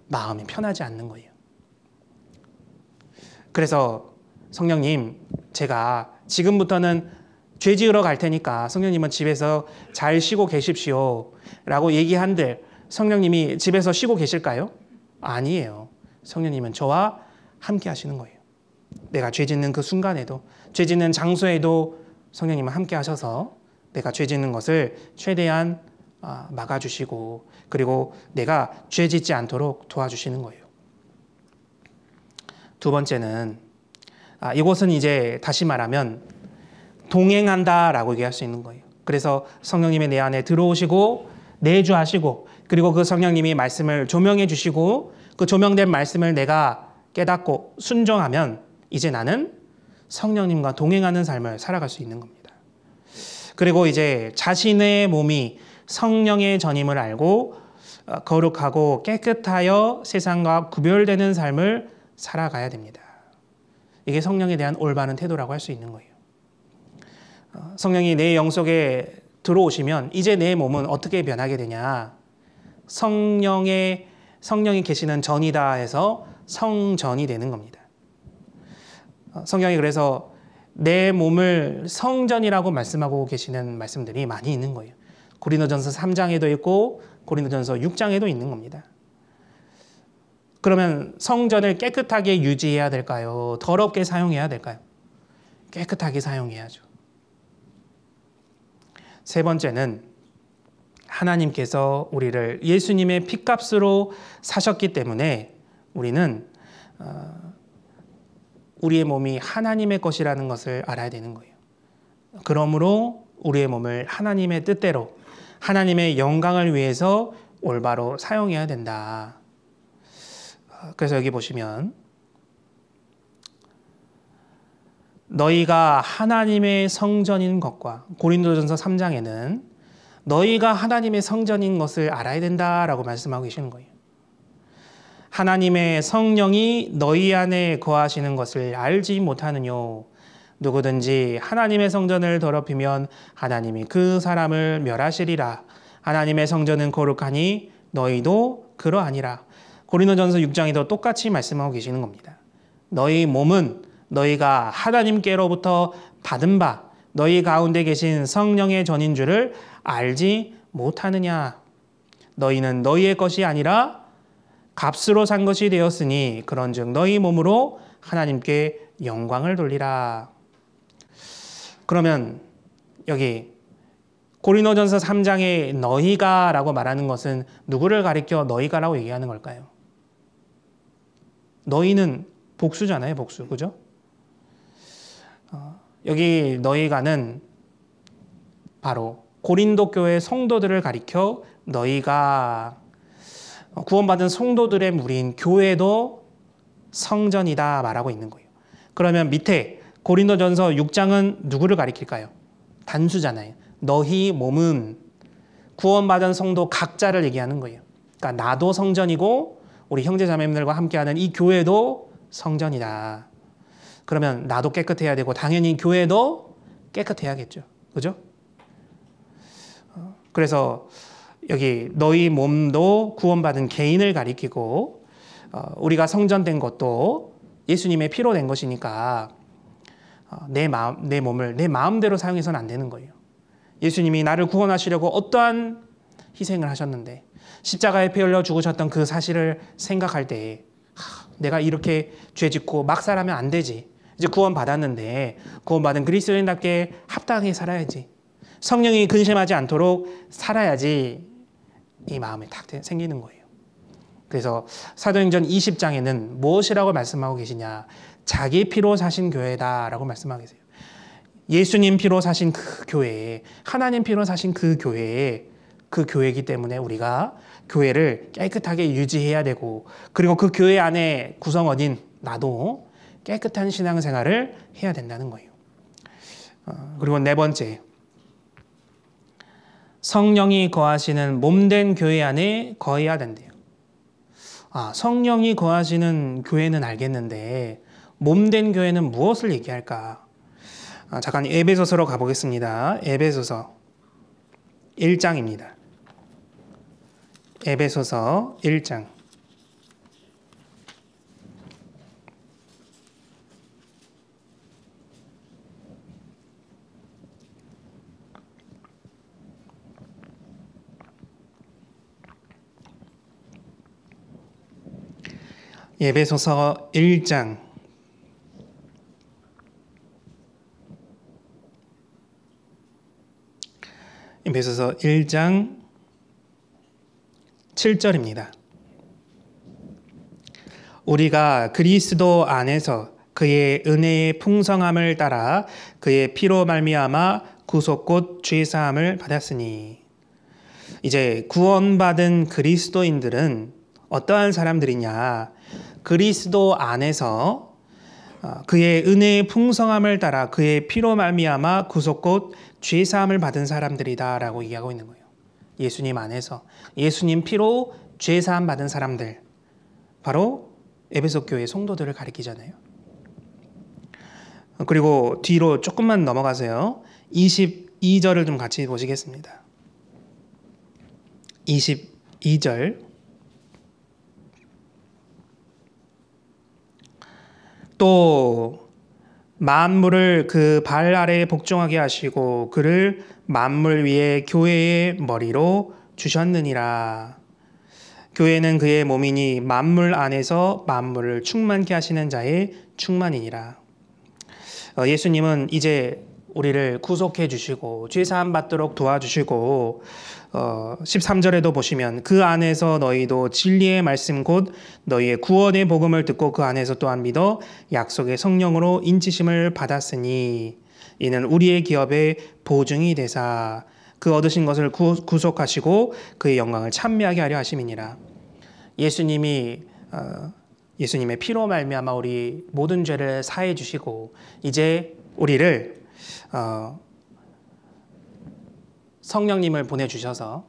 마음이 편하지 않는 거예요. 그래서 성령님, 제가 지금부터는 죄 지으러 갈 테니까 성령님은 집에서 잘 쉬고 계십시오 라고 얘기한들 성령님이 집에서 쉬고 계실까요? 아니에요. 성령님은 저와 함께 하시는 거예요. 내가 죄 짓는 그 순간에도 죄 짓는 장소에도 성령님은 함께 하셔서 내가 죄 짓는 것을 최대한 막아주시고 그리고 내가 죄 짓지 않도록 도와주시는 거예요. 두 번째는 이것은 이제 다시 말하면 동행한다라고 얘기할 수 있는 거예요. 그래서 성령님이 내 안에 들어오시고 내주하시고 그리고 그 성령님이 말씀을 조명해 주시고 그 조명된 말씀을 내가 깨닫고 순종하면 이제 나는 성령님과 동행하는 삶을 살아갈 수 있는 겁니다. 그리고 이제 자신의 몸이 성령의 전임을 알고 거룩하고 깨끗하여 세상과 구별되는 삶을 살아가야 됩니다. 이게 성령에 대한 올바른 태도라고 할 수 있는 거예요. 성령이 내 영 속에 들어오시면 이제 내 몸은 어떻게 변하게 되냐? 성령이 계시는 전이다 해서 성전이 되는 겁니다. 성경이 그래서 내 몸을 성전이라고 말씀하고 계시는 말씀들이 많이 있는 거예요. 고린도전서 3장에도 있고 고린도전서 6장에도 있는 겁니다. 그러면 성전을 깨끗하게 유지해야 될까요? 더럽게 사용해야 될까요? 깨끗하게 사용해야죠. 세 번째는 하나님께서 우리를 예수님의 핏값으로 사셨기 때문에 우리는 우리의 몸이 하나님의 것이라는 것을 알아야 되는 거예요. 그러므로 우리의 몸을 하나님의 뜻대로 하나님의 영광을 위해서 올바로 사용해야 된다. 그래서 여기 보시면 너희가 하나님의 성전인 것과 고린도전서 3장에는 너희가 하나님의 성전인 것을 알아야 된다라고 말씀하고 계시는 거예요. 하나님의 성령이 너희 안에 거하시는 것을 알지 못하느뇨. 누구든지 하나님의 성전을 더럽히면 하나님이 그 사람을 멸하시리라. 하나님의 성전은 거룩하니 너희도 그러하니라. 고린도전서 6장에도 똑같이 말씀하고 계시는 겁니다. 너희 몸은 너희가 하나님께로부터 받은 바 너희 가운데 계신 성령의 전인 줄을 알지 못하느냐. 너희는 너희의 것이 아니라 값으로 산 것이 되었으니 그런즉 너희 몸으로 하나님께 영광을 돌리라. 그러면 여기 고린도전서 3장에 너희가라고 말하는 것은 누구를 가리켜 너희가라고 얘기하는 걸까요? 너희는 복수잖아요, 복수. 그죠? 여기 너희가는 바로 고린도 교회 성도들을 가리켜 너희가 구원받은 성도들의 무리인 교회도 성전이다 말하고 있는 거예요. 그러면 밑에 고린도전서 6장은 누구를 가리킬까요? 단수잖아요. 너희 몸은 구원받은 성도 각자를 얘기하는 거예요. 그러니까 나도 성전이고 우리 형제자매님들과 함께하는 이 교회도 성전이다. 그러면 나도 깨끗해야 되고 당연히 교회도 깨끗해야겠죠. 그죠? 그래서 여기 너희 몸도 구원받은 개인을 가리키고 우리가 성전된 것도 예수님의 피로 된 것이니까 내 몸을 내 마음대로 사용해서는 안 되는 거예요. 예수님이 나를 구원하시려고 어떠한 희생을 하셨는데 십자가에 피 흘려 죽으셨던 그 사실을 생각할 때 내가 이렇게 죄 짓고 막 살아면 안 되지. 이제 구원받았는데 구원받은 그리스도인답게 합당하게 살아야지. 성령이 근심하지 않도록 살아야지. 이 마음이 딱 생기는 거예요. 그래서 사도행전 20장에는 무엇이라고 말씀하고 계시냐. 자기 피로 사신 교회다라고 말씀하고 계세요. 예수님 피로 사신 그 교회, 하나님 피로 사신 그 교회이기 때문에 우리가 교회를 깨끗하게 유지해야 되고 그리고 그 교회 안에 구성원인 나도 깨끗한 신앙생활을 해야 된다는 거예요. 그리고 네 번째, 성령이 거하시는 몸된 교회 안에 거해야 된대요. 성령이 거하시는 교회는 알겠는데 몸된 교회는 무엇을 얘기할까? 잠깐 에베소서로 가보겠습니다. 에베소서 1장입니다. 에베소서 1장. 에베소서 1장 에베소서 1장 7절입니다. 우리가 그리스도 안에서 그의 은혜의 풍성함을 따라 그의 피로 말미암아 구속 곧 죄사함을 받았으니. 이제 구원받은 그리스도인들은 어떠한 사람들이냐? 그리스도 안에서 그의 은혜의 풍성함을 따라 그의 피로 말미암아 구속 곧 죄사함을 받은 사람들이다라고 얘기하고 있는 거예요. 예수님 안에서 예수님 피로 죄사함 받은 사람들, 바로 에베소 교회 성도들을 가리키잖아요. 그리고 뒤로 조금만 넘어가세요. 22절을 좀 같이 보시겠습니다. 22절. 또 만물을 그 발 아래에 복종하게 하시고 그를 만물 위에 교회의 머리로 주셨느니라. 교회는 그의 몸이니 만물 안에서 만물을 충만케 하시는 자의 충만이니라. 예수님은 이제 우리를 구속해 주시고 죄사함 받도록 도와주시고 13절에도 보시면 그 안에서 너희도 진리의 말씀 곧 너희의 구원의 복음을 듣고 그 안에서 또한 믿어 약속의 성령으로 인치심을 받았으니 이는 우리의 기업의 보증이 되사 그 얻으신 것을 구속하시고 그의 영광을 찬미하게 하려 하심이니라. 예수님의 피로 말미암아 우리 모든 죄를 사해 주시고 이제 우리를 성령님을 보내주셔서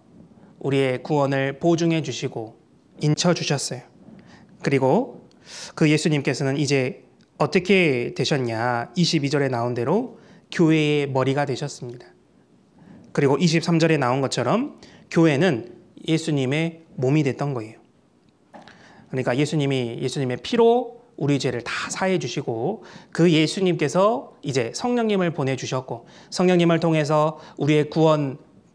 우리의 구원을 보증해 주시고 인쳐 주셨어요. 그리고 그 예수님께서는 이제 어떻게 되셨냐? 22절에 나온 대로 교회의 머리가 되셨습니다. 그리고 23절에 나온 것처럼 교회는 예수님의 몸이 됐던 거예요. 그러니까 예수님의 피로 우리 죄를 다 사해 주시고 그 예수님께서 이제 성령님을 보내주셨고 성령님을 통해서 우리의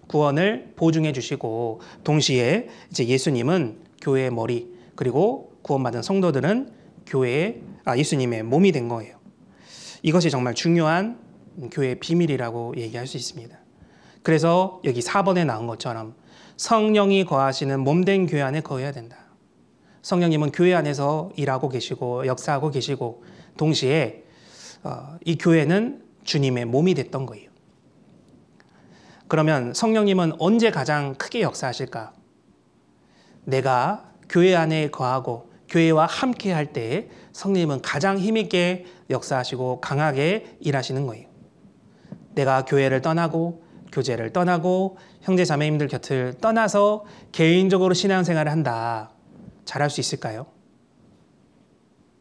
구원을 보증해 주시고 동시에 이제 예수님은 교회의 머리 그리고 구원받은 성도들은 예수님의 몸이 된 거예요. 이것이 정말 중요한 교회의 비밀이라고 얘기할 수 있습니다. 그래서 여기 4번에 나온 것처럼 성령이 거하시는 몸된 교회 안에 거해야 된다. 성령님은 교회 안에서 일하고 계시고 역사하고 계시고 동시에 이 교회는 주님의 몸이 됐던 거예요. 그러면 성령님은 언제 가장 크게 역사하실까? 내가 교회 안에 거하고 교회와 함께 할 때 성령님은 가장 힘있게 역사하시고 강하게 일하시는 거예요. 내가 교회를 떠나고 교제를 떠나고 형제 자매님들 곁을 떠나서 개인적으로 신앙생활을 한다. 잘할 수 있을까요?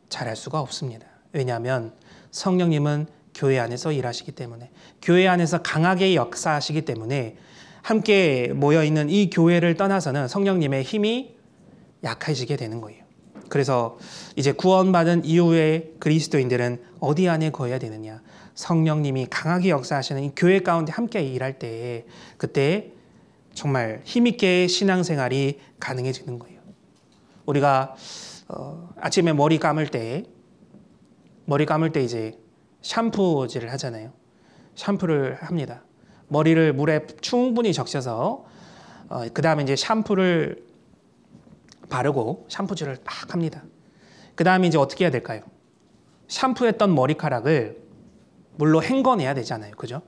잘할 수가 없습니다. 왜냐하면 성령님은 교회 안에서 일하시기 때문에, 교회 안에서 강하게 역사하시기 때문에 함께 모여있는 이 교회를 떠나서는 성령님의 힘이 약해지게 되는 거예요. 그래서 이제 구원받은 이후에 그리스도인들은 어디 안에 거해야 되느냐? 성령님이 강하게 역사하시는 이 교회 가운데 함께 일할 때, 그때 정말 힘있게 신앙생활이 가능해지는 거예요. 우리가 아침에 머리 감을 때 이제 샴푸질을 하잖아요. 샴푸를 합니다. 머리를 물에 충분히 적셔서 그 다음에 이제 샴푸를 바르고 샴푸질을 막 합니다. 그 다음에 이제 어떻게 해야 될까요? 샴푸했던 머리카락을 물로 헹궈내야 되잖아요. 그죠?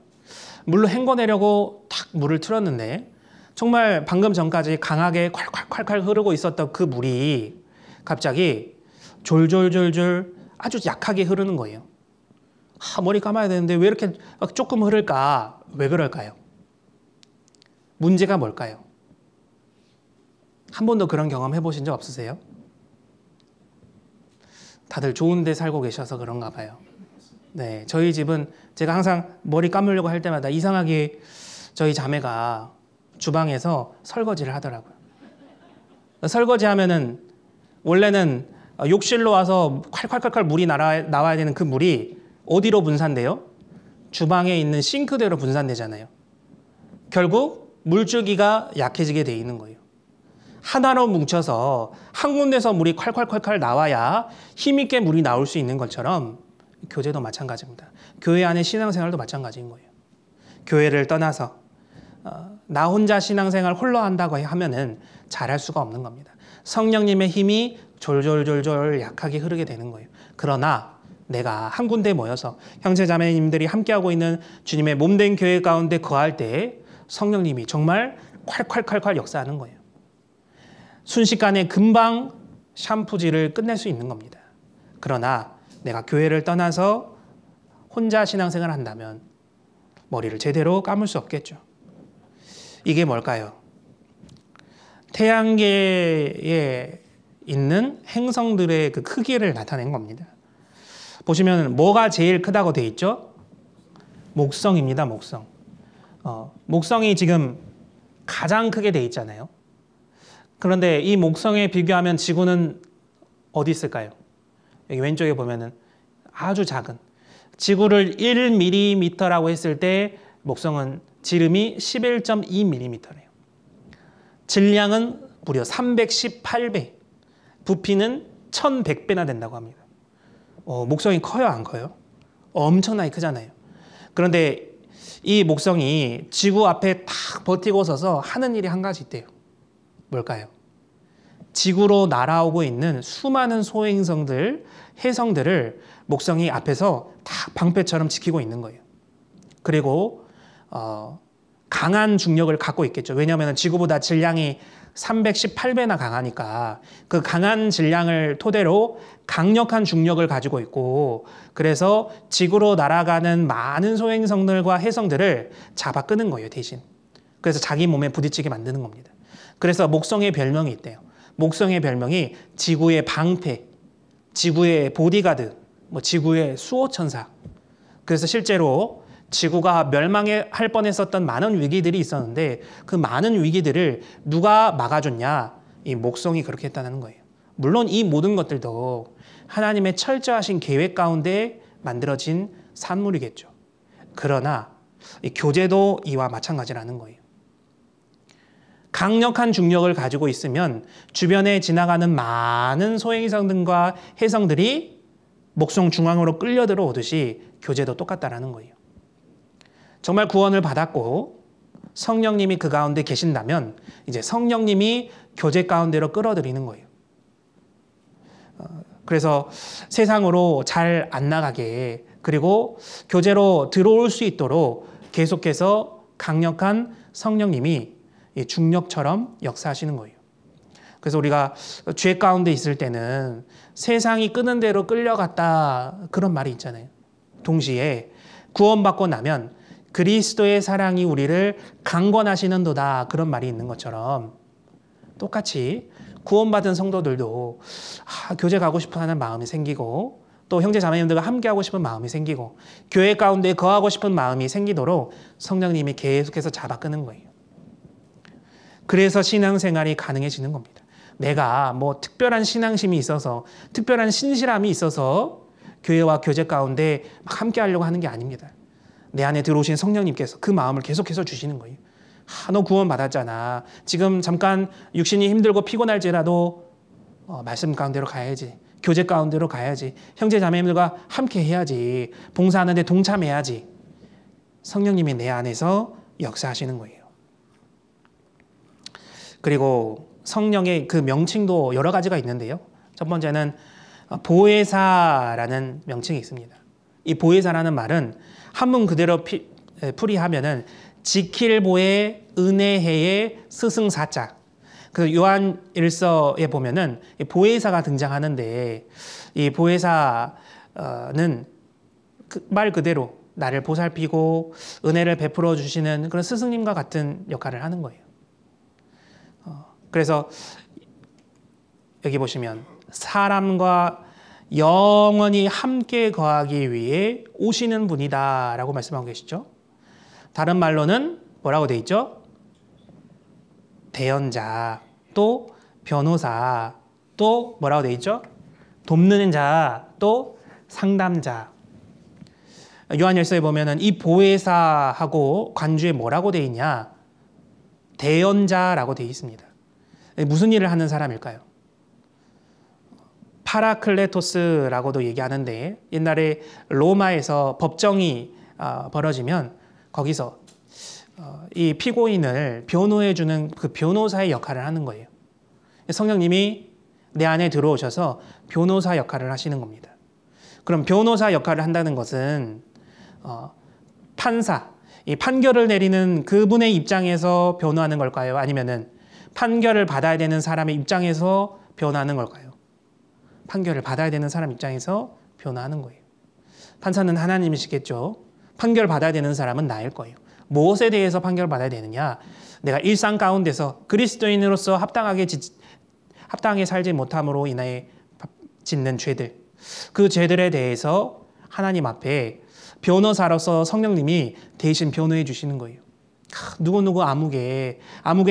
물로 헹궈내려고 탁 물을 틀었는데 정말 방금 전까지 강하게 콸콸콸콸 흐르고 있었던 그 물이 갑자기 졸졸졸졸 아주 약하게 흐르는 거예요. 머리 감아야 되는데 왜 이렇게 조금 흐를까? 왜 그럴까요? 문제가 뭘까요? 한 번도 그런 경험 해보신 적 없으세요? 다들 좋은 데 살고 계셔서 그런가 봐요. 네, 저희 집은 제가 항상 머리 감으려고 할 때마다 이상하게 저희 자매가 주방에서 설거지를 하더라고요. 설거지 하면은 원래는 욕실로 와서 콸콸콸콸 물이 나와야 되는 그 물이 어디로 분산돼요? 주방에 있는 싱크대로 분산되잖아요. 결국 물줄기가 약해지게 돼 있는 거예요. 하나로 뭉쳐서 한 군데서 물이 콸콸콸콸 나와야 힘있게 물이 나올 수 있는 것처럼 교제도 마찬가지입니다. 교회 안의 신앙생활도 마찬가지인 거예요. 교회를 떠나서 나 혼자 신앙생활 홀로 한다고 하면은 잘할 수가 없는 겁니다. 성령님의 힘이 졸졸졸졸 약하게 흐르게 되는 거예요. 그러나 내가 한 군데 모여서 형제자매님들이 함께하고 있는 주님의 몸된 교회 가운데 거할 때 성령님이 정말 콸콸콸콸 역사하는 거예요. 순식간에 금방 샴푸질을 끝낼 수 있는 겁니다. 그러나 내가 교회를 떠나서 혼자 신앙생활을 한다면 머리를 제대로 감을 수 없겠죠. 이게 뭘까요? 태양계에 있는 행성들의 그 크기를 나타낸 겁니다. 보시면 뭐가 제일 크다고 돼 있죠? 목성입니다. 목성. 목성이 지금 가장 크게 돼 있잖아요. 그런데 이 목성에 비교하면 지구는 어디 있을까요? 여기 왼쪽에 보면은 아주 작은, 지구를 1mm라고 했을 때 목성은 지름이 11.2mm래요. 질량은 무려 318배, 부피는 1100배나 된다고 합니다. 목성이 커요, 안 커요? 엄청나게 크잖아요. 그런데 이 목성이 지구 앞에 탁 버티고 서서 하는 일이 한 가지 있대요. 뭘까요? 지구로 날아오고 있는 수많은 소행성들, 해성들을 목성이 앞에서 다 방패처럼 지키고 있는 거예요. 그리고 강한 중력을 갖고 있겠죠. 왜냐하면 지구보다 질량이 318배나 강하니까 그 강한 질량을 토대로 강력한 중력을 가지고 있고, 그래서 지구로 날아가는 많은 소행성들과 해성들을 잡아 끄는 거예요, 대신. 그래서 자기 몸에 부딪히게 만드는 겁니다. 그래서 목성의 별명이 있대요. 목성의 별명이 지구의 방패, 지구의 보디가드, 지구의 수호천사. 그래서 실제로 지구가 멸망할 뻔했었던 많은 위기들이 있었는데 그 많은 위기들을 누가 막아줬냐? 이 목성이 그렇게 했다는 거예요. 물론 이 모든 것들도 하나님의 철저하신 계획 가운데 만들어진 산물이겠죠. 그러나 이 교제도 이와 마찬가지라는 거예요. 강력한 중력을 가지고 있으면 주변에 지나가는 많은 소행성들과 해성들이 목성 중앙으로 끌려 들어오듯이 교제도 똑같다라는 거예요. 정말 구원을 받았고 성령님이 그 가운데 계신다면 이제 성령님이 교제 가운데로 끌어들이는 거예요. 그래서 세상으로 잘 안 나가게, 그리고 교제로 들어올 수 있도록 계속해서 강력한 성령님이 중력처럼 역사하시는 거예요. 그래서 우리가 죄 가운데 있을 때는 세상이 끄는 대로 끌려갔다, 그런 말이 있잖아요. 동시에 구원받고 나면 그리스도의 사랑이 우리를 강권하시는도다, 그런 말이 있는 것처럼 똑같이 구원받은 성도들도 교제 가고 싶어하는 마음이 생기고 또 형제 자매님들과 함께하고 싶은 마음이 생기고 교회 가운데 거하고 싶은 마음이 생기도록 성령님이 계속해서 잡아 끄는 거예요. 그래서 신앙생활이 가능해지는 겁니다. 내가 뭐 특별한 신앙심이 있어서 특별한 신실함이 있어서 교회와 교제 가운데 막 함께 하려고 하는 게 아닙니다. 내 안에 들어오신 성령님께서 그 마음을 계속해서 주시는 거예요. 너 구원 받았잖아. 지금 잠깐 육신이 힘들고 피곤할지라도 말씀 가운데로 가야지. 교제 가운데로 가야지. 형제 자매님들과 함께 해야지. 봉사하는 데 동참해야지. 성령님이 내 안에서 역사하시는 거예요. 그리고 성령의 그 명칭도 여러 가지가 있는데요. 첫 번째는 보혜사라는 명칭이 있습니다. 이 보혜사라는 말은 한문 그대로 풀이하면은 지킬 보혜 은혜해의 스승사자. 그 요한 1서에 보면은 보혜사가 등장하는데 이 보혜사는 말 그대로 나를 보살피고 은혜를 베풀어 주시는 그런 스승님과 같은 역할을 하는 거예요. 그래서 여기 보시면 사람과 영원히 함께 거하기 위해 오시는 분이다 라고 말씀하고 계시죠. 다른 말로는 뭐라고 돼 있죠? 대언자, 또 변호사, 또 뭐라고 돼 있죠? 돕는 자, 또 상담자. 요한일서에 보면은 이 보혜사하고 관주에 뭐라고 돼 있냐? 대언자라고 돼 있습니다. 무슨 일을 하는 사람일까요? 파라클레토스라고도 얘기하는데 옛날에 로마에서 법정이 벌어지면 거기서 이 피고인을 변호해주는 그 변호사의 역할을 하는 거예요. 성령님이 내 안에 들어오셔서 변호사 역할을 하시는 겁니다. 그럼 변호사 역할을 한다는 것은 판사, 이 판결을 내리는 그분의 입장에서 변호하는 걸까요? 아니면은 판결을 받아야 되는 사람의 입장에서 변호하는 걸까요? 판결을 받아야 되는 사람 입장에서 변호하는 거예요. 판사는 하나님이시겠죠. 판결 받아야 되는 사람은 나일 거예요. 무엇에 대해서 판결 받아야 되느냐? 내가 일상 가운데서 그리스도인으로서 합당하게 살지 못함으로 인하여 짓는 죄들, 그 죄들에 대해서 하나님 앞에 변호사로서 성령님이 대신 변호해 주시는 거예요. 누구누구 아무개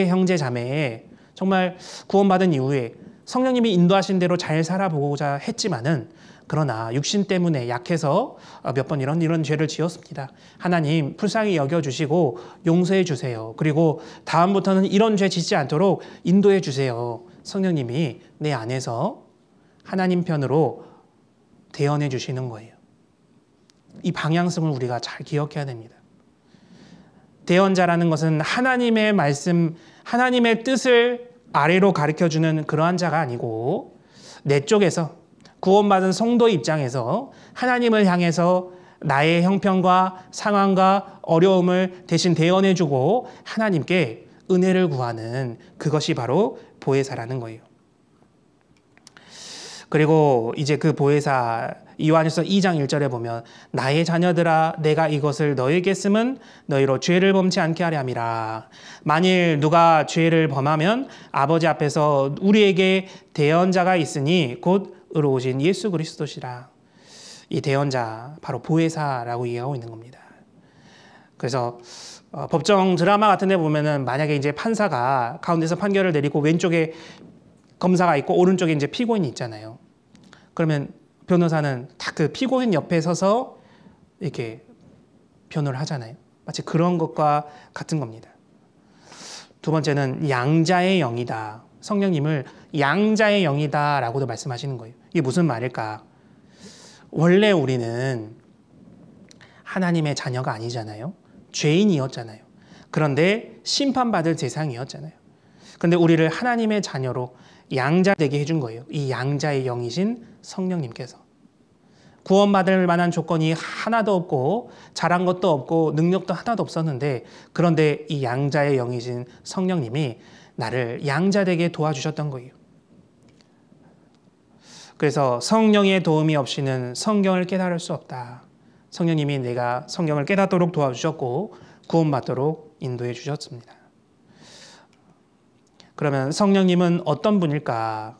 형제 자매 정말 구원받은 이후에 성령님이 인도하신 대로 잘 살아보고자 했지만은 그러나 육신 때문에 약해서 몇 번 이런 죄를 지었습니다. 하나님 불쌍히 여겨주시고 용서해 주세요. 그리고 다음부터는 이런 죄 짓지 않도록 인도해 주세요. 성령님이 내 안에서 하나님 편으로 대언해 주시는 거예요. 이 방향성을 우리가 잘 기억해야 됩니다. 대언자라는 것은 하나님의 말씀, 하나님의 뜻을 아래로 가르쳐주는 그러한 자가 아니고 내 쪽에서 구원받은 성도의 입장에서 하나님을 향해서 나의 형편과 상황과 어려움을 대신 대언해주고 하나님께 은혜를 구하는 그것이 바로 보혜사라는 거예요. 그리고 이제 그 보혜사 요한일서 2장 1절에 보면 나의 자녀들아 내가 이것을 너에게 쓰면 너희로 죄를 범치 않게 하려 함이라. 만일 누가 죄를 범하면 아버지 앞에서 우리에게 대언자가 있으니 곧 의로우신 예수 그리스도시라. 이 대언자 바로 보혜사라고 얘기하고 있는 겁니다. 그래서 법정 드라마 같은 데 보면은 만약에 이제 판사가 가운데서 판결을 내리고 왼쪽에 검사가 있고 오른쪽에 이제 피고인이 있잖아요. 그러면 변호사는 딱 그 피고인 옆에 서서 이렇게 변호를 하잖아요. 마치 그런 것과 같은 겁니다. 두 번째는 양자의 영이다. 성령님을 양자의 영이다 라고도 말씀하시는 거예요. 이게 무슨 말일까? 원래 우리는 하나님의 자녀가 아니잖아요. 죄인이었잖아요. 그런데 심판받을 대상이었잖아요. 그런데 우리를 하나님의 자녀로 양자 되게 해준 거예요. 이 양자의 영이신 성령님께서. 구원받을 만한 조건이 하나도 없고 잘한 것도 없고 능력도 하나도 없었는데 그런데 이 양자의 영이신 성령님이 나를 양자 되게 도와주셨던 거예요. 그래서 성령의 도움이 없이는 성경을 깨달을 수 없다. 성령님이 내가 성경을 깨닫도록 도와주셨고 구원받도록 인도해 주셨습니다. 그러면 성령님은 어떤 분일까?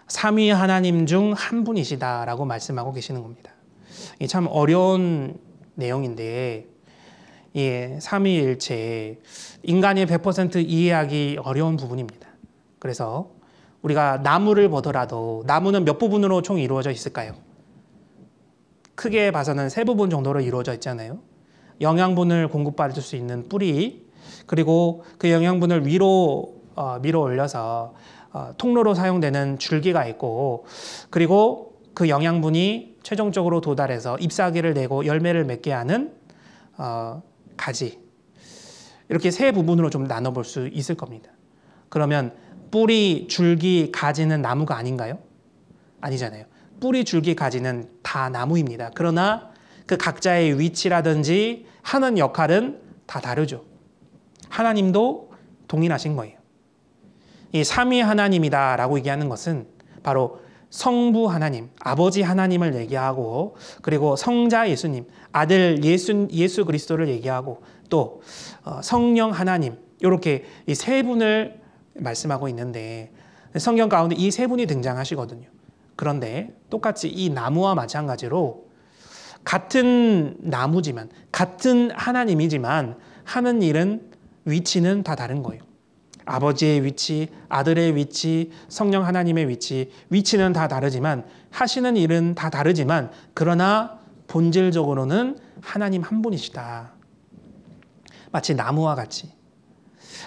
삼위 하나님 중 한 분이시다라고 말씀하고 계시는 겁니다. 이게 참 어려운 내용인데 삼위일체 인간이 100% 이해하기 어려운 부분입니다. 그래서 우리가 나무를 보더라도 나무는 몇 부분으로 총 이루어져 있을까요? 크게 봐서는 세 부분 정도로 이루어져 있잖아요. 영양분을 공급받을 수 있는 뿌리, 그리고 그 영양분을 위로 올려서 통로로 사용되는 줄기가 있고, 그리고 그 영양분이 최종적으로 도달해서 잎사귀를 내고 열매를 맺게 하는 가지. 이렇게 세 부분으로 좀 나눠볼 수 있을 겁니다. 그러면 뿌리, 줄기, 가지는 나무가 아닌가요? 아니잖아요. 뿌리, 줄기, 가지는 다 나무입니다. 그러나 그 각자의 위치라든지 하는 역할은 다 다르죠. 하나님도 동일하신 거예요. 이 삼위 하나님이다라고 얘기하는 것은 바로 성부 하나님, 아버지 하나님을 얘기하고, 그리고 성자 예수님, 아들 예수 그리스도를 얘기하고, 또 성령 하나님, 이렇게 이 세 분을 말씀하고 있는데 성경 가운데 이 세 분이 등장하시거든요. 그런데 똑같이 이 나무와 마찬가지로 같은 나무지만, 같은 하나님이지만 하는 일은, 위치는 다 다른 거예요. 아버지의 위치, 아들의 위치, 성령 하나님의 위치는 다 다르지만, 하시는 일은 다 다르지만, 그러나 본질적으로는 하나님 한 분이시다. 마치 나무와 같이.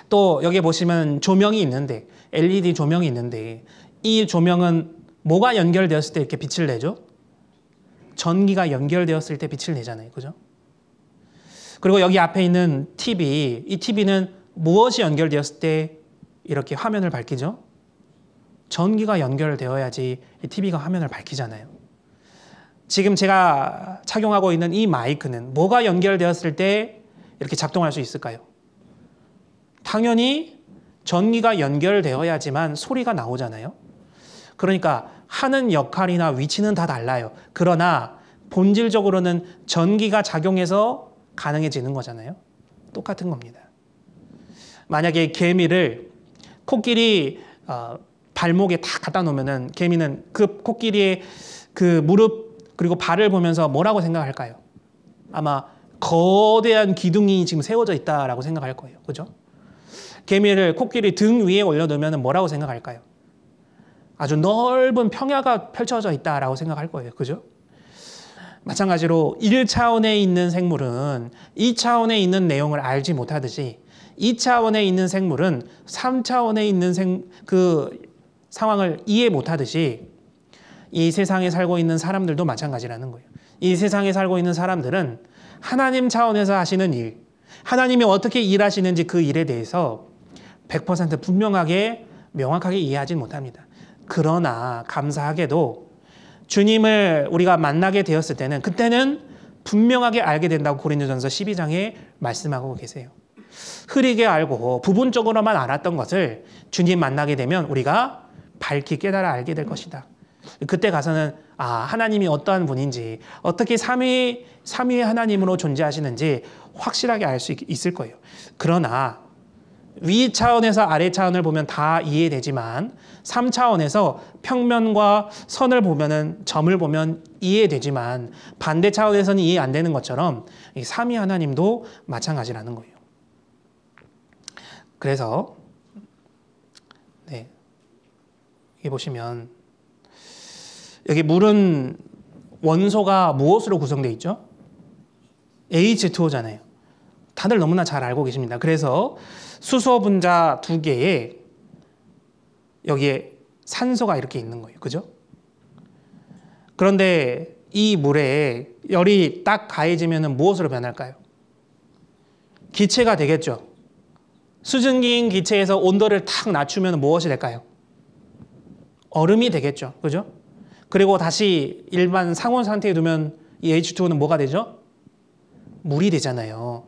또 여기 보시면 조명이 있는데, LED 조명이 있는데, 이 조명은 뭐가 연결되었을 때 이렇게 빛을 내죠? 전기가 연결되었을 때 빛을 내잖아요. 그죠? 그리고 여기 앞에 있는 TV, 이 TV는 무엇이 연결되었을 때 이렇게 화면을 밝히죠? 전기가 연결되어야지 이 TV가 화면을 밝히잖아요. 지금 제가 착용하고 있는 이 마이크는 뭐가 연결되었을 때 이렇게 작동할 수 있을까요? 당연히 전기가 연결되어야지만 소리가 나오잖아요. 그러니까 하는 역할이나 위치는 다 달라요. 그러나 본질적으로는 전기가 작용해서 가능해지는 거잖아요. 똑같은 겁니다. 만약에 개미를 코끼리 발목에 다 갖다 놓으면은 개미는 그 코끼리의 그 무릎 그리고 발을 보면서 뭐라고 생각할까요? 아마 거대한 기둥이 지금 세워져 있다라고 생각할 거예요. 그죠? 개미를 코끼리 등 위에 올려놓으면 뭐라고 생각할까요? 아주 넓은 평야가 펼쳐져 있다라고 생각할 거예요. 그죠? 마찬가지로 1차원에 있는 생물은 2차원에 있는 내용을 알지 못하듯이 2차원에 있는 생물은 3차원에 있는 그 상황을 이해 못하듯이 이 세상에 살고 있는 사람들도 마찬가지라는 거예요. 이 세상에 살고 있는 사람들은 하나님 차원에서 하시는 일, 하나님이 어떻게 일하시는지 그 일에 대해서 100% 분명하게 명확하게 이해하지 못합니다. 그러나 감사하게도 주님을 우리가 만나게 되었을 때는 그때는 분명하게 알게 된다고 고린도전서 12장에 말씀하고 계세요. 흐리게 알고 부분적으로만 알았던 것을 주님 만나게 되면 우리가 밝히 깨달아 알게 될 것이다. 그때 가서는 하나님이 어떠한 분인지, 어떻게 삼위의 하나님으로 존재하시는지 확실하게 알 수 있을 거예요. 그러나 위 차원에서 아래 차원을 보면 다 이해되지만 3차원에서 평면과 선을 보면은, 점을 보면 이해되지만 반대 차원에서는 이해 안 되는 것처럼 이 삼위 하나님도 마찬가지라는 거예요. 그래서 여기 보시면 여기 물은 원소가 무엇으로 구성되어 있죠? H2O잖아요. 다들 너무나 잘 알고 계십니다. 그래서 수소 분자 2개에 여기에 산소가 이렇게 있는 거예요. 그죠? 그런데 이 물에 열이 딱 가해지면 무엇으로 변할까요? 기체가 되겠죠. 수증기인 기체에서 온도를 탁 낮추면 무엇이 될까요? 얼음이 되겠죠. 그죠? 그리고 다시 일반 상온 상태에 두면 이 H2O는 뭐가 되죠? 물이 되잖아요.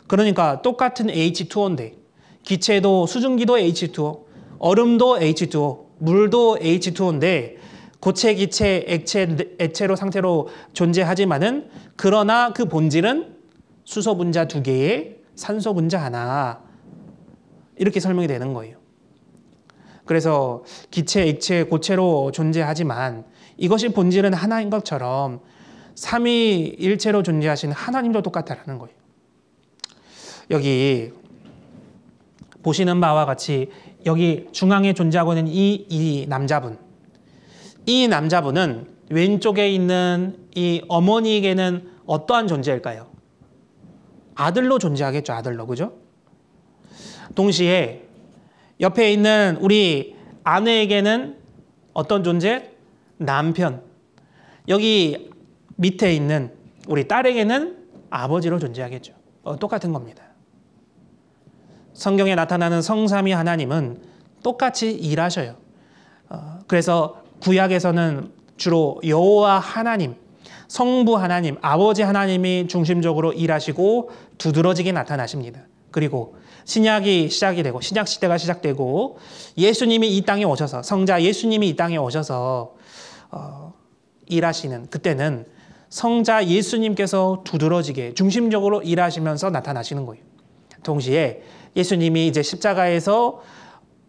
그러니까 똑같은 H2O인데 기체도 수증기도 H2O, 얼음도 H2O, 물도 H2O인데 고체, 기체, 액체로 상태로 존재하지만은 그러나 그 본질은 수소 분자 2개에 산소 분자 하나 이렇게 설명이 되는 거예요. 그래서 기체, 액체, 고체로 존재하지만 이것이 본질은 하나인 것처럼 삼위일체로 존재하시는 하나님도 똑같다라는 거예요. 여기 보시는 바와 같이 여기 중앙에 존재하고 있는 이 남자분, 이 남자분은 왼쪽에 있는 이 어머니에게는 어떠한 존재일까요? 아들로 존재하겠죠. 아들로. 그죠? 동시에 옆에 있는 우리 아내에게는 어떤 존재? 남편. 여기 밑에 있는 우리 딸에게는 아버지로 존재하겠죠. 똑같은 겁니다. 성경에 나타나는 성삼위 하나님은 똑같이 일하셔요. 그래서 구약에서는 주로 여호와 하나님, 성부 하나님, 아버지 하나님이 중심적으로 일하시고 두드러지게 나타나십니다. 그리고 신약이 시작이 되고 신약 시대가 시작되고 예수님이 이 땅에 오셔서 성자 예수님이 이 땅에 오셔서 일하시는 그때는 성자 예수님께서 두드러지게 중심적으로 일하시면서 나타나시는 거예요. 동시에 예수님이 이제 십자가에서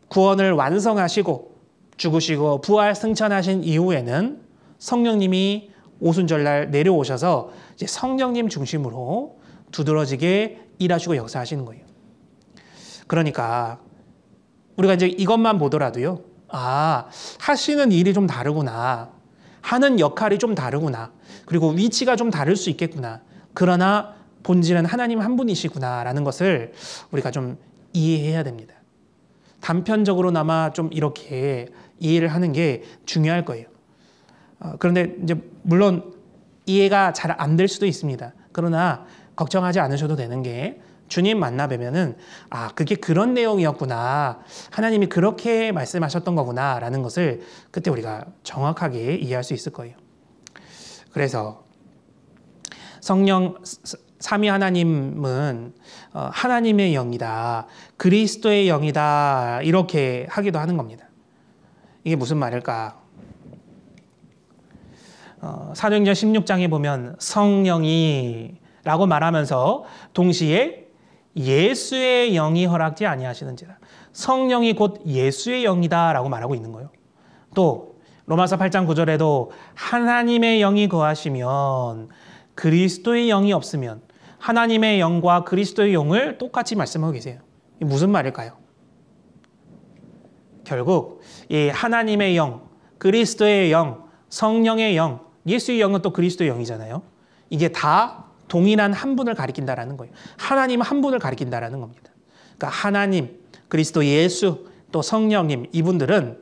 구원을 완성하시고 죽으시고 부활 승천하신 이후에는 성령님이 오순절날 내려오셔서 이제 성령님 중심으로 두드러지게 일하시고 역사하시는 거예요. 그러니까 우리가 이제 이것만 보더라도요. 아, 하시는 일이 좀 다르구나. 하는 역할이 좀 다르구나. 그리고 위치가 좀 다를 수 있겠구나. 그러나 본질은 하나님 한 분이시구나라는 것을 우리가 좀 이해해야 됩니다. 단편적으로나마 좀 이렇게 이해를 하는 게 중요할 거예요. 그런데 이제 물론 이해가 잘 안 될 수도 있습니다. 그러나 걱정하지 않으셔도 되는 게 주님 만나 뵈면은 아, 그게 그런 내용이었구나. 하나님이 그렇게 말씀하셨던 거구나라는 것을 그때 우리가 정확하게 이해할 수 있을 거예요. 그래서 성령 삼위 하나님은 하나님의 영이다. 그리스도의 영이다. 이렇게 하기도 하는 겁니다. 이게 무슨 말일까? 사도행전 16장에 보면 성령이 라고 말하면서 동시에 예수의 영이 허락지 아니하시는지라. 성령이 곧 예수의 영이다 라고 말하고 있는 거예요. 또 로마서 8장 9절에도 하나님의 영이 거하시면 그리스도의 영이 없으면 하나님의 영과 그리스도의 영을 똑같이 말씀하고 계세요. 이게 무슨 말일까요? 결국 이 하나님의 영, 그리스도의 영, 성령의 영, 예수의 영은 또 그리스도의 영이잖아요. 이게 다 동일한 한 분을 가리킨다라는 거예요. 하나님 한 분을 가리킨다라는 겁니다. 그러니까 하나님, 그리스도 예수, 또 성령님 이분들은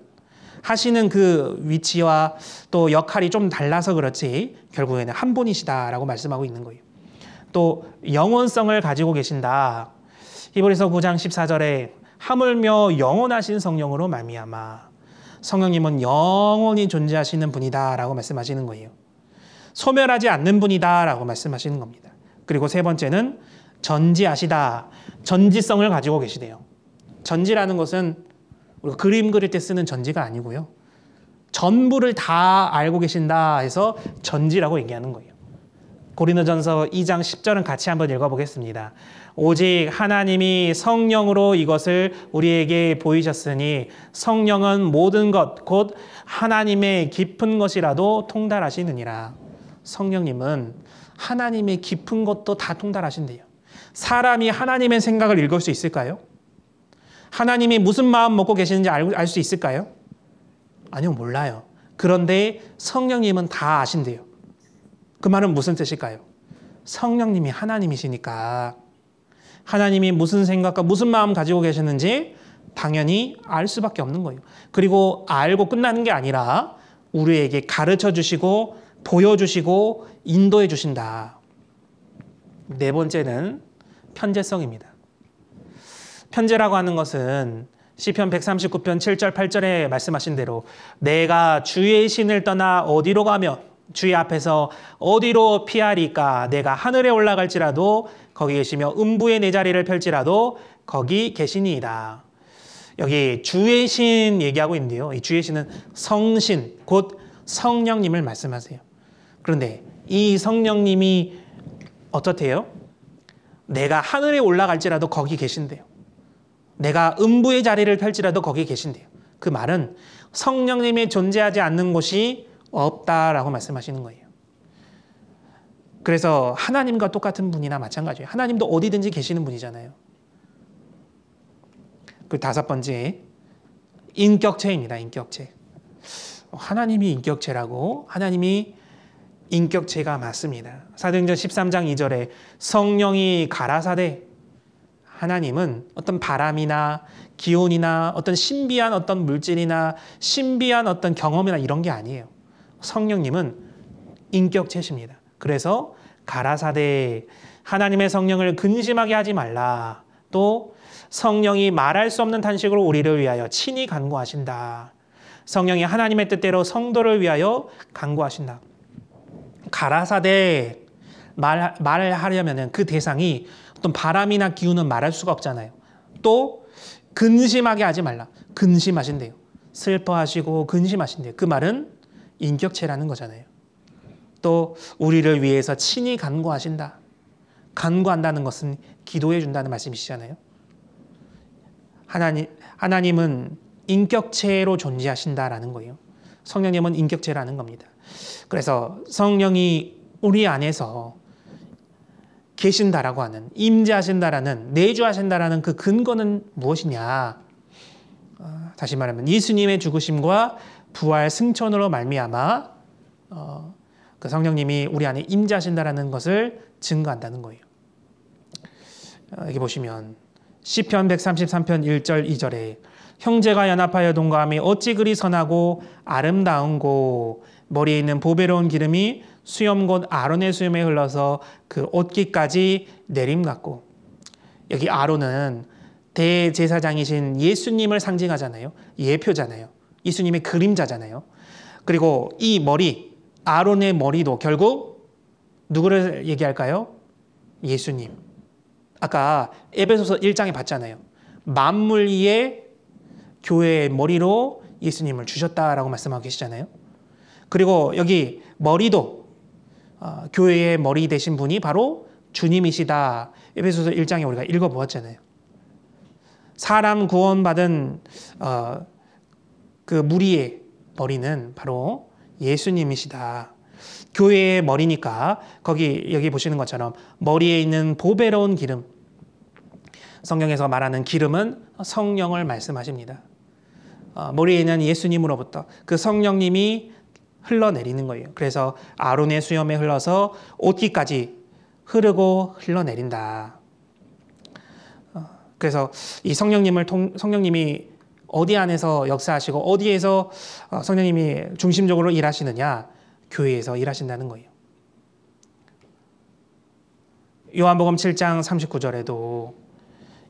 하시는 그 위치와 또 역할이 좀 달라서 그렇지 결국에는 한 분이시다라고 말씀하고 있는 거예요. 또 영원성을 가지고 계신다. 히브리서 9장 14절에 하물며 영원하신 성령으로 말미암아 성령님은 영원히 존재하시는 분이다라고 말씀하시는 거예요. 소멸하지 않는 분이다라고 말씀하시는 겁니다. 그리고 세 번째는 전지하시다. 전지성을 가지고 계시대요. 전지라는 것은 우리가 그림 그릴 때 쓰는 전지가 아니고요. 전부를 다 알고 계신다 해서 전지라고 얘기하는 거예요. 고린도전서 2장 10절은 같이 한번 읽어보겠습니다. 오직 하나님이 성령으로 이것을 우리에게 보이셨으니 성령은 모든 것 곧 하나님의 깊은 것이라도 통달하시느니라. 성령님은 하나님의 깊은 것도 다 통달하신대요. 사람이 하나님의 생각을 읽을 수 있을까요? 하나님이 무슨 마음 먹고 계시는지 알 수 있을까요? 아니요, 몰라요. 그런데 성령님은 다 아신대요. 그 말은 무슨 뜻일까요? 성령님이 하나님이시니까 하나님이 무슨 생각과 무슨 마음 가지고 계시는지 당연히 알 수밖에 없는 거예요. 그리고 알고 끝나는 게 아니라 우리에게 가르쳐 주시고 보여주시고 인도해 주신다. 네 번째는 편재성입니다. 편재라고 하는 것은 시편 139편 7절 8절에 말씀하신 대로 내가 주의 신을 떠나 어디로 가며 주의 앞에서 어디로 피하리까? 내가 하늘에 올라갈지라도 거기 계시며 음부의 내 자리를 펼지라도 거기 계시니이다. 여기 주의 신 얘기하고 있는데요. 이 주의 신은 성신, 곧 성령님을 말씀하세요. 그런데 이 성령님이 어떻대요? 내가 하늘에 올라갈지라도 거기 계신대요. 내가 음부의 자리를 펼지라도 거기 계신대요. 그 말은 성령님이 존재하지 않는 곳이 없다라고 말씀하시는 거예요. 그래서 하나님과 똑같은 분이나 마찬가지예요. 하나님도 어디든지 계시는 분이잖아요. 그 다섯 번째, 인격체입니다. 인격체. 하나님이 인격체라고? 하나님이 인격체가 맞습니다. 사도행전 13장 2절에 성령이 가라사대, 하나님은 어떤 바람이나 기온이나 어떤 신비한 어떤 물질이나 신비한 어떤 경험이나 이런 게 아니에요. 성령님은 인격체십니다. 그래서 가라사대, 하나님의 성령을 근심하게 하지 말라. 또 성령이 말할 수 없는 탄식으로 우리를 위하여 친히 간구하신다. 성령이 하나님의 뜻대로 성도를 위하여 간구하신다. 가라사대 말을 하려면 그 대상이 어떤 바람이나 기운은 말할 수가 없잖아요. 또 근심하게 하지 말라. 근심하신대요. 슬퍼하시고 근심하신대요. 그 말은 인격체라는 거잖아요. 또 우리를 위해서 친히 간구하신다. 간구한다는 것은 기도해 준다는 말씀이시잖아요. 하나님은 인격체로 존재하신다라는 거예요. 성령님은 인격체라는 겁니다. 그래서 성령이 우리 안에서 계신다라고 하는, 임재하신다라는, 내주하신다라는 그 근거는 무엇이냐? 다시 말하면 예수님의 죽으심과 부활 승천으로 말미암아 그 성령님이 우리 안에 임재하신다라는 것을 증거한다는 거예요. 여기 보시면 시편 133편 1절 2절에 형제가 연합하여 동거함이 어찌 그리 선하고 아름다운고 머리에 있는 보배로운 기름이 수염 곧 아론의 수염에 흘러서 그 옷깃까지 내림 같고. 여기 아론은 대제사장이신 예수님을 상징하잖아요. 예표잖아요. 예수님의 그림자잖아요. 그리고 이 머리, 아론의 머리도 결국 누구를 얘기할까요? 예수님. 아까 에베소서 1장에 봤잖아요. 만물 위에 교회의 머리로 예수님을 주셨다라고 말씀하고 계시잖아요. 그리고 여기 머리도 교회의 머리 되신 분이 바로 주님이시다. 에베소서 1장에 우리가 읽어보았잖아요. 사람 구원받은 그 무리의 머리는 바로 예수님이시다. 교회의 머리니까 여기 보시는 것처럼 머리에 있는 보배로운 기름, 성경에서 말하는 기름은 성령을 말씀하십니다. 머리에 있는 예수님으로부터 그 성령님이 흘러내리는 거예요. 그래서 아론의 수염에 흘러서 옷깃까지 흐르고 흘러내린다. 그래서 이 성령님이 어디 안에서 역사하시고 어디에서 성령님이 중심적으로 일하시느냐? 교회에서 일하신다는 거예요. 요한복음 7장 39절에도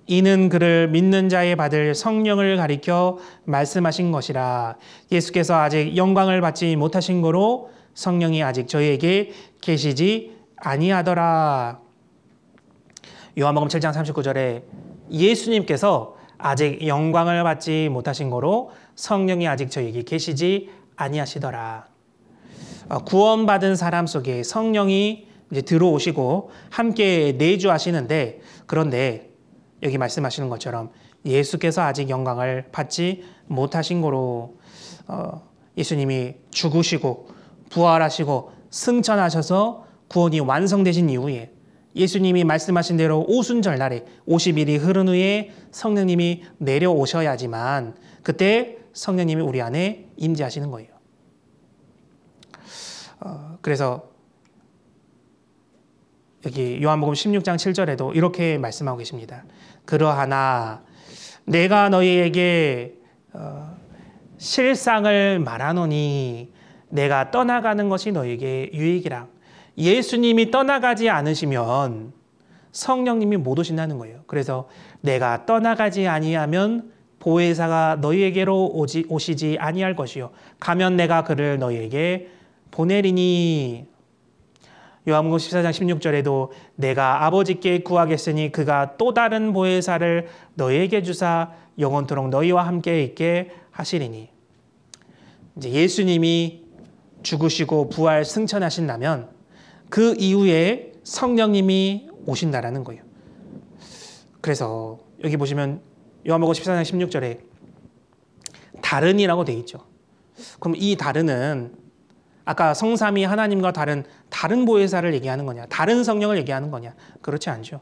이는 그를 믿는 자에 받을 성령을 가리켜 말씀하신 것이라. 예수께서 아직 영광을 받지 못하신 거로 성령이 아직 저희에게 계시지 아니하더라. 요한복음 7장 39절에 예수님께서 아직 영광을 받지 못하신 거로 성령이 아직 저희에게 계시지 아니하시더라. 구원받은 사람 속에 성령이 이제 들어오시고 함께 내주하시는데, 그런데 여기 말씀하시는 것처럼 예수께서 아직 영광을 받지 못하신 거로 예수님이 죽으시고 부활하시고 승천하셔서 구원이 완성되신 이후에 예수님이 말씀하신 대로 오순절날에 50일이 흐른 후에 성령님이 내려오셔야지만 그때 성령님이 우리 안에 임재하시는 거예요. 그래서 여기 요한복음 16장 7절에도 이렇게 말씀하고 계십니다. 그러하나 내가 너희에게 실상을 말하노니 내가 떠나가는 것이 너희에게 유익이라. 예수님이 떠나가지 않으시면 성령님이 못 오신다는 거예요. 그래서 내가 떠나가지 아니하면 보혜사가 너희에게로 오시지 아니할 것이요 가면 내가 그를 너희에게 보내리니. 요한복음 14장 16절에도 내가 아버지께 구하겠으니 그가 또 다른 보혜사를 너희에게 주사 영원토록 너희와 함께 있게 하시리니. 이제 예수님이 죽으시고 부활 승천하신다면 그 이후에 성령님이 오신다라는 거예요. 그래서 여기 보시면 요한복음 14장 16절에 다른이라고 돼 있죠. 그럼 이 다른은 아까 성삼위 하나님과 다른 보혜사를 얘기하는 거냐? 다른 성령을 얘기하는 거냐? 그렇지 않죠.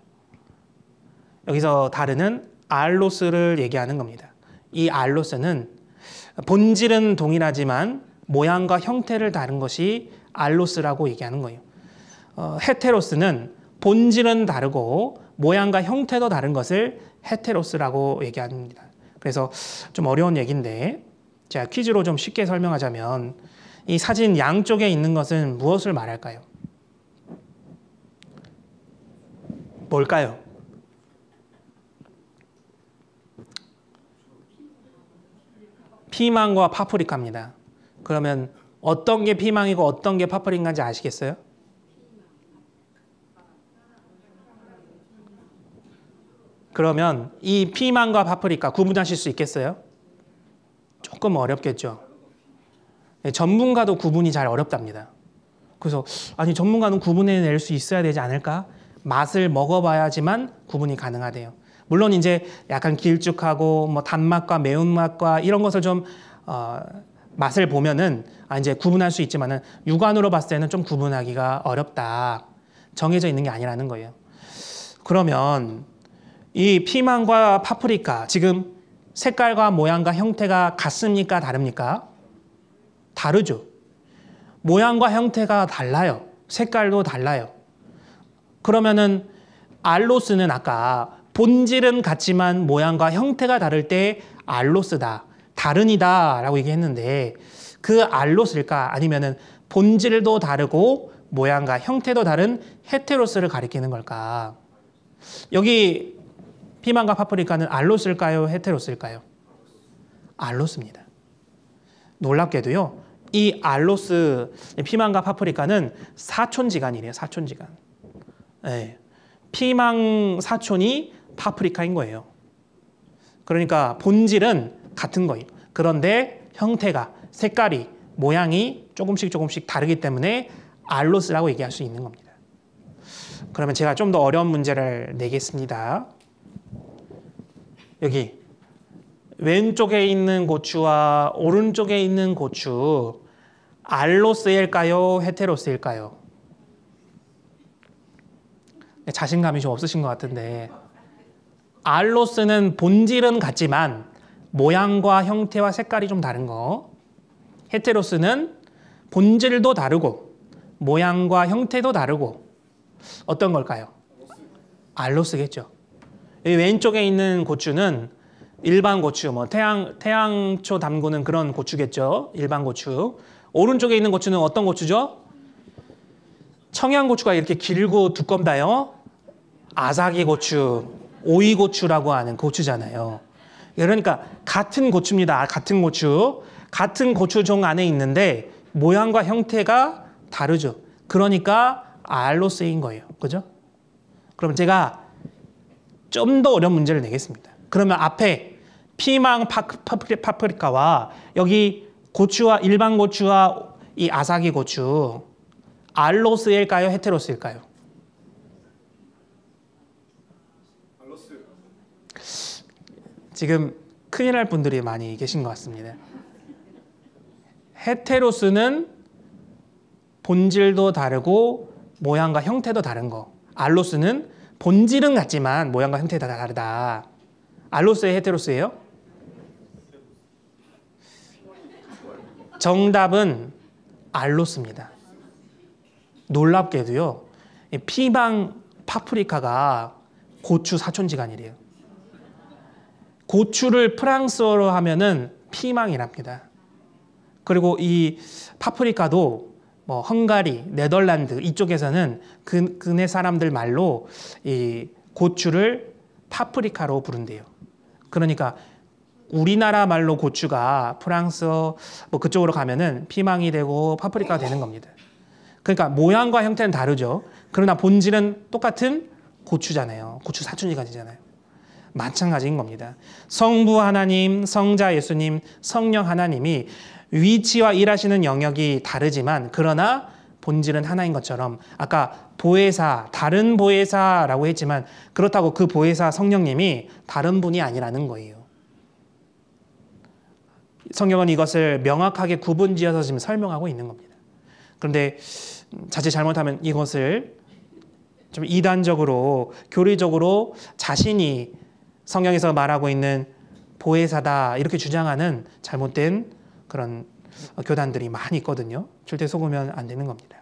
여기서 다른은 알로스를 얘기하는 겁니다. 이 알로스는 본질은 동일하지만 모양과 형태를 다른 것이 알로스라고 얘기하는 거예요. 헤테로스는 본질은 다르고 모양과 형태도 다른 것을 헤테로스라고 얘기합니다. 그래서 좀 어려운 얘기인데 제가 퀴즈로 좀 쉽게 설명하자면 이 사진 양쪽에 있는 것은 무엇을 말할까요? 뭘까요? 피망과 파프리카입니다. 그러면 어떤 게 피망이고 어떤 게 파프리카인지 아시겠어요? 그러면 이 피망과 파프리카 구분하실 수 있겠어요? 조금 어렵겠죠. 전문가도 구분이 잘 어렵답니다. 그래서 아니 전문가는 구분해낼 수 있어야 되지 않을까? 맛을 먹어봐야지만 구분이 가능하대요. 물론 이제 약간 길쭉하고 뭐 단맛과 매운맛과 이런 것을 좀 맛을 보면은 이제 구분할 수 있지만은 육안으로 봤을 때는 좀 구분하기가 어렵다. 정해져 있는 게 아니라는 거예요. 그러면 이 피망과 파프리카 지금 색깔과 모양과 형태가 같습니까? 다릅니까? 다르죠. 모양과 형태가 달라요. 색깔도 달라요. 그러면은 알로스는 아까 본질은 같지만 모양과 형태가 다를 때 알로스다, 다른이다 라고 얘기했는데 그 알로스일까? 아니면은 본질도 다르고 모양과 형태도 다른 헤테로스를 가리키는 걸까? 여기 피망과 파프리카는 알로스일까요? 헤테로스일까요? 알로스입니다. 놀랍게도요. 이 알로스 피망과 파프리카는 사촌지간이래요. 사촌지간. 네. 피망 사촌이 파프리카인 거예요. 그러니까 본질은 같은 거예요. 그런데 형태가, 색깔이, 모양이 조금씩 다르기 때문에 알로스라고 얘기할 수 있는 겁니다. 그러면 제가 좀 더 어려운 문제를 내겠습니다. 여기 왼쪽에 있는 고추와 오른쪽에 있는 고추 알로스일까요? 헤테로스일까요? 자신감이 좀 없으신 것 같은데 알로스는 본질은 같지만 모양과 형태와 색깔이 좀 다른 거, 헤테로스는 본질도 다르고 모양과 형태도 다르고 어떤 걸까요? 알로스겠죠. 여기 왼쪽에 있는 고추는 일반 고추, 뭐 태양초 담그는 그런 고추겠죠. 일반 고추. 오른쪽에 있는 고추는 어떤 고추죠? 청양고추가 이렇게 길고 두껍다요. 아삭이 고추, 오이 고추라고 하는 고추잖아요. 그러니까 같은 고추입니다. 같은 고추. 같은 고추종 안에 있는데 모양과 형태가 다르죠. 그러니까 알로스인 거예요. 그죠? 그럼 제가 좀 더 어려운 문제를 내겠습니다. 그러면 앞에 피망 파프리카와 여기 고추와 일반 고추와 이 아삭이 고추 알로스일까요? 헤테로스일까요? 알로스. 지금 큰일 날 분들이 많이 계신 것 같습니다. 헤테로스는 본질도 다르고 모양과 형태도 다른 거. 알로스는 본질은 같지만 모양과 형태가 다르다. 알로스의 헤테로스예요? 정답은 알로스입니다. 놀랍게도요. 피망 파프리카가 고추 사촌지간이래요. 고추를 프랑스어로 하면은 피망이랍니다. 그리고 이 파프리카도 뭐 헝가리, 네덜란드 이쪽에서는 그네 사람들 말로 이 고추를 파프리카로 부른대요. 그러니까 우리나라 말로 고추가 프랑스어 뭐 그쪽으로 가면은 피망이 되고 파프리카가 되는 겁니다. 그러니까 모양과 형태는 다르죠. 그러나 본질은 똑같은 고추잖아요. 고추 사촌지간이잖아요. 마찬가지인 겁니다. 성부 하나님, 성자 예수님, 성령 하나님이 위치와 일하시는 영역이 다르지만 그러나 본질은 하나인 것처럼 아까 보혜사, 다른 보혜사라고 했지만 그렇다고 그 보혜사 성령님이 다른 분이 아니라는 거예요. 성경은 이것을 명확하게 구분지어서 지금 설명하고 있는 겁니다. 그런데 자칫 잘못하면 이것을 좀 이단적으로 교리적으로 자신이 성경에서 말하고 있는 보혜사다 이렇게 주장하는 잘못된 그런 교단들이 많이 있거든요. 절대 속으면 안 되는 겁니다.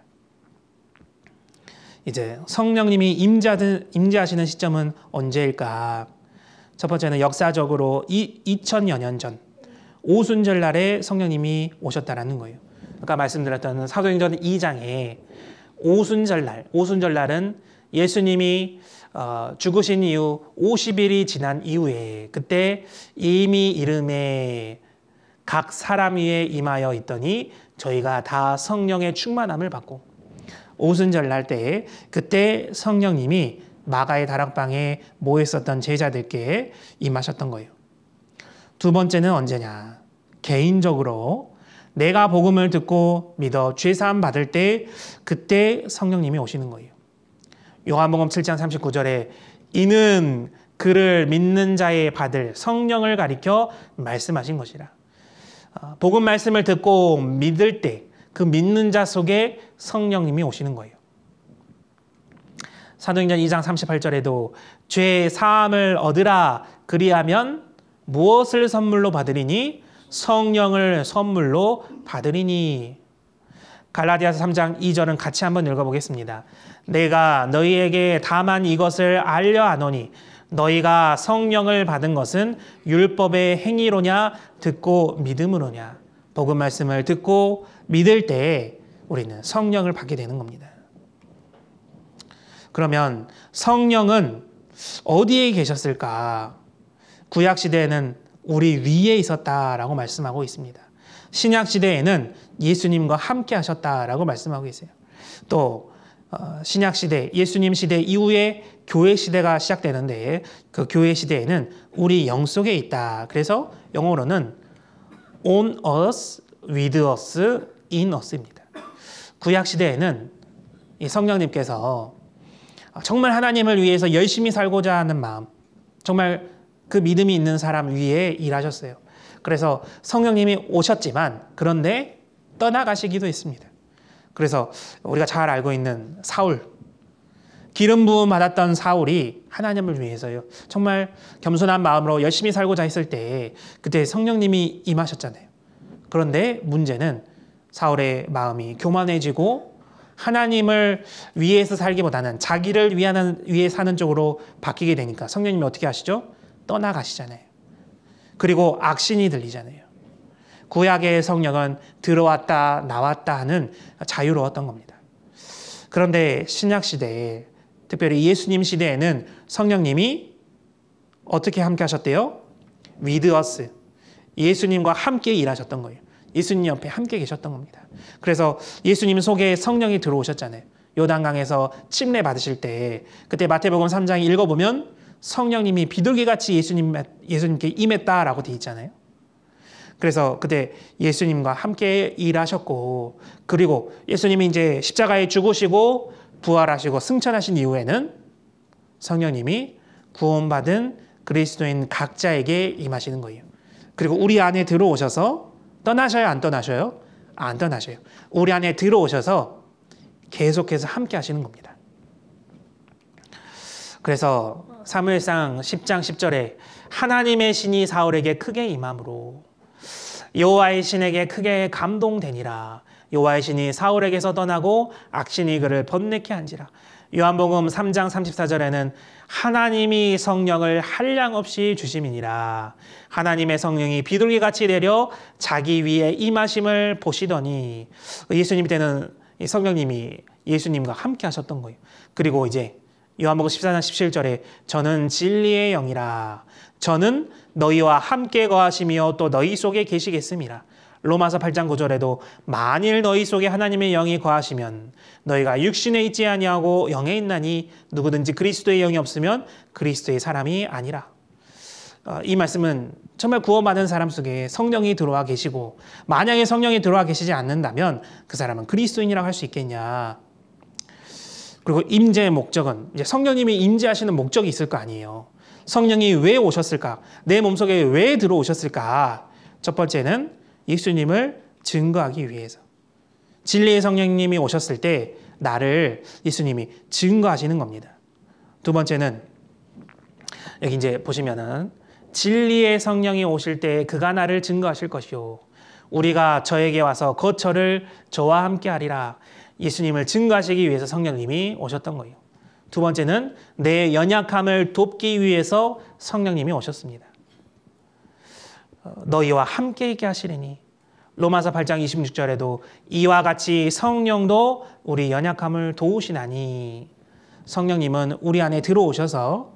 이제 성령님이 임재하시는 시점은 언제일까? 첫 번째는 역사적으로 2000여 년 전 오순절날에 성령님이 오셨다라는 거예요. 아까 말씀드렸던 사도행전 2장에 오순절날은 예수님이 죽으신 이후 50일이 지난 이후에 그때 이미 이름에 각 사람 위에 임하여 있더니 저희가 다 성령의 충만함을 받고 오순절날 때에 그때 성령님이 마가의 다락방에 모였었던 제자들께 임하셨던 거예요. 두 번째는 언제냐? 개인적으로 내가 복음을 듣고 믿어 죄사함 받을 때 그때 성령님이 오시는 거예요. 요한복음 7장 39절에 이는 그를 믿는 자에 받을 성령을 가리켜 말씀하신 것이라. 복음 말씀을 듣고 믿을 때 그 믿는 자 속에 성령님이 오시는 거예요. 사도행전 2장 38절에도 죄 사함을 얻으라 그리하면 무엇을 선물로 받으리니 성령을 선물로 받으리니. 갈라디아서 3장 2절은 같이 한번 읽어보겠습니다. 내가 너희에게 다만 이것을 알려 하노니 너희가 성령을 받은 것은 율법의 행위로냐 듣고 믿음으로냐. 복음 말씀을 듣고 믿을 때 우리는 성령을 받게 되는 겁니다. 그러면 성령은 어디에 계셨을까? 구약 시대에는 우리 위에 있었다라고 말씀하고 있습니다. 신약 시대에는 예수님과 함께 하셨다라고 말씀하고 있어요. 또 신약 시대, 예수님 시대 이후에 교회 시대가 시작되는데 그 교회 시대에는 우리 영 속에 있다. 그래서 영어로는 on us, with us, in us입니다. 구약 시대에는 이 성령님께서 정말 하나님을 위해서 열심히 살고자 하는 마음, 정말 그 믿음이 있는 사람 위에 일하셨어요. 그래서 성령님이 오셨지만 그런데 떠나가시기도 했습니다. 그래서 우리가 잘 알고 있는 사울, 기름 부음 받았던 사울이 하나님을 위해서요. 정말 겸손한 마음으로 열심히 살고자 했을 때 그때 성령님이 임하셨잖아요. 그런데 문제는 사울의 마음이 교만해지고 하나님을 위해서 살기보다는 자기를 위해 사는 쪽으로 바뀌게 되니까 성령님이 어떻게 하시죠? 떠나가시잖아요. 그리고 악신이 들리잖아요. 구약의 성령은 들어왔다 나왔다 하는 자유로웠던 겁니다. 그런데 신약 시대에 특별히 예수님 시대에는 성령님이 어떻게 함께 하셨대요? with us. 예수님과 함께 일하셨던 거예요. 예수님 옆에 함께 계셨던 겁니다. 그래서 예수님 속에 성령이 들어오셨잖아요. 요단강에서 침례 받으실 때 그때 마태복음 3장 읽어보면 성령님이 비둘기같이 예수님께 임했다라고 되어 있잖아요. 그래서 그때 예수님과 함께 일하셨고 그리고 예수님이 이제 십자가에 죽으시고 부활하시고 승천하신 이후에는 성령님이 구원받은 그리스도인 각자에게 임하시는 거예요. 그리고 우리 안에 들어오셔서 떠나셔요? 안 떠나셔요? 안 떠나셔요. 우리 안에 들어오셔서 계속해서 함께 하시는 겁니다. 그래서 사무엘상 10장 10절에 하나님의 신이 사울에게 크게 임함으로 여호와의 신에게 크게 감동되니라. 여호와의 신이 사울에게서 떠나고 악신이 그를 번뇌케 한지라. 요한복음 3장 34절에는 하나님이 성령을 한량없이 주심이니라. 하나님의 성령이 비둘기같이 내려 자기 위에 임하심을 보시더니 예수님 때는 성령님이 예수님과 함께 하셨던 거예요. 그리고 이제 요한복음 14장 17절에 저는 진리의 영이라. 저는 너희와 함께 거하시며 또 너희 속에 계시겠음이라. 로마서 8장 9절에도 만일 너희 속에 하나님의 영이 거하시면 너희가 육신에 있지 아니하고 영에 있나니 누구든지 그리스도의 영이 없으면 그리스도의 사람이 아니라. 이 말씀은 정말 구원받은 사람 속에 성령이 들어와 계시고 만약에 성령이 들어와 계시지 않는다면 그 사람은 그리스도인이라고 할 수 있겠냐. 그리고 임재의 목적은 이제 성령님이 임재하시는 목적이 있을 거 아니에요. 성령이 왜 오셨을까? 내 몸속에 왜 들어오셨을까? 첫 번째는 예수님을 증거하기 위해서. 진리의 성령님이 오셨을 때 나를 예수님이 증거하시는 겁니다. 두 번째는 여기 이제 보시면은 진리의 성령이 오실 때 그가 나를 증거하실 것이요 우리가 저에게 와서 거처를 저와 함께 하리라. 예수님을 증거하시기 위해서 성령님이 오셨던 거예요. 두 번째는 내 연약함을 돕기 위해서 성령님이 오셨습니다. 너희와 함께 있게 하시리니 로마서 8장 26절에도 이와 같이 성령도 우리 연약함을 도우시나니 성령님은 우리 안에 들어오셔서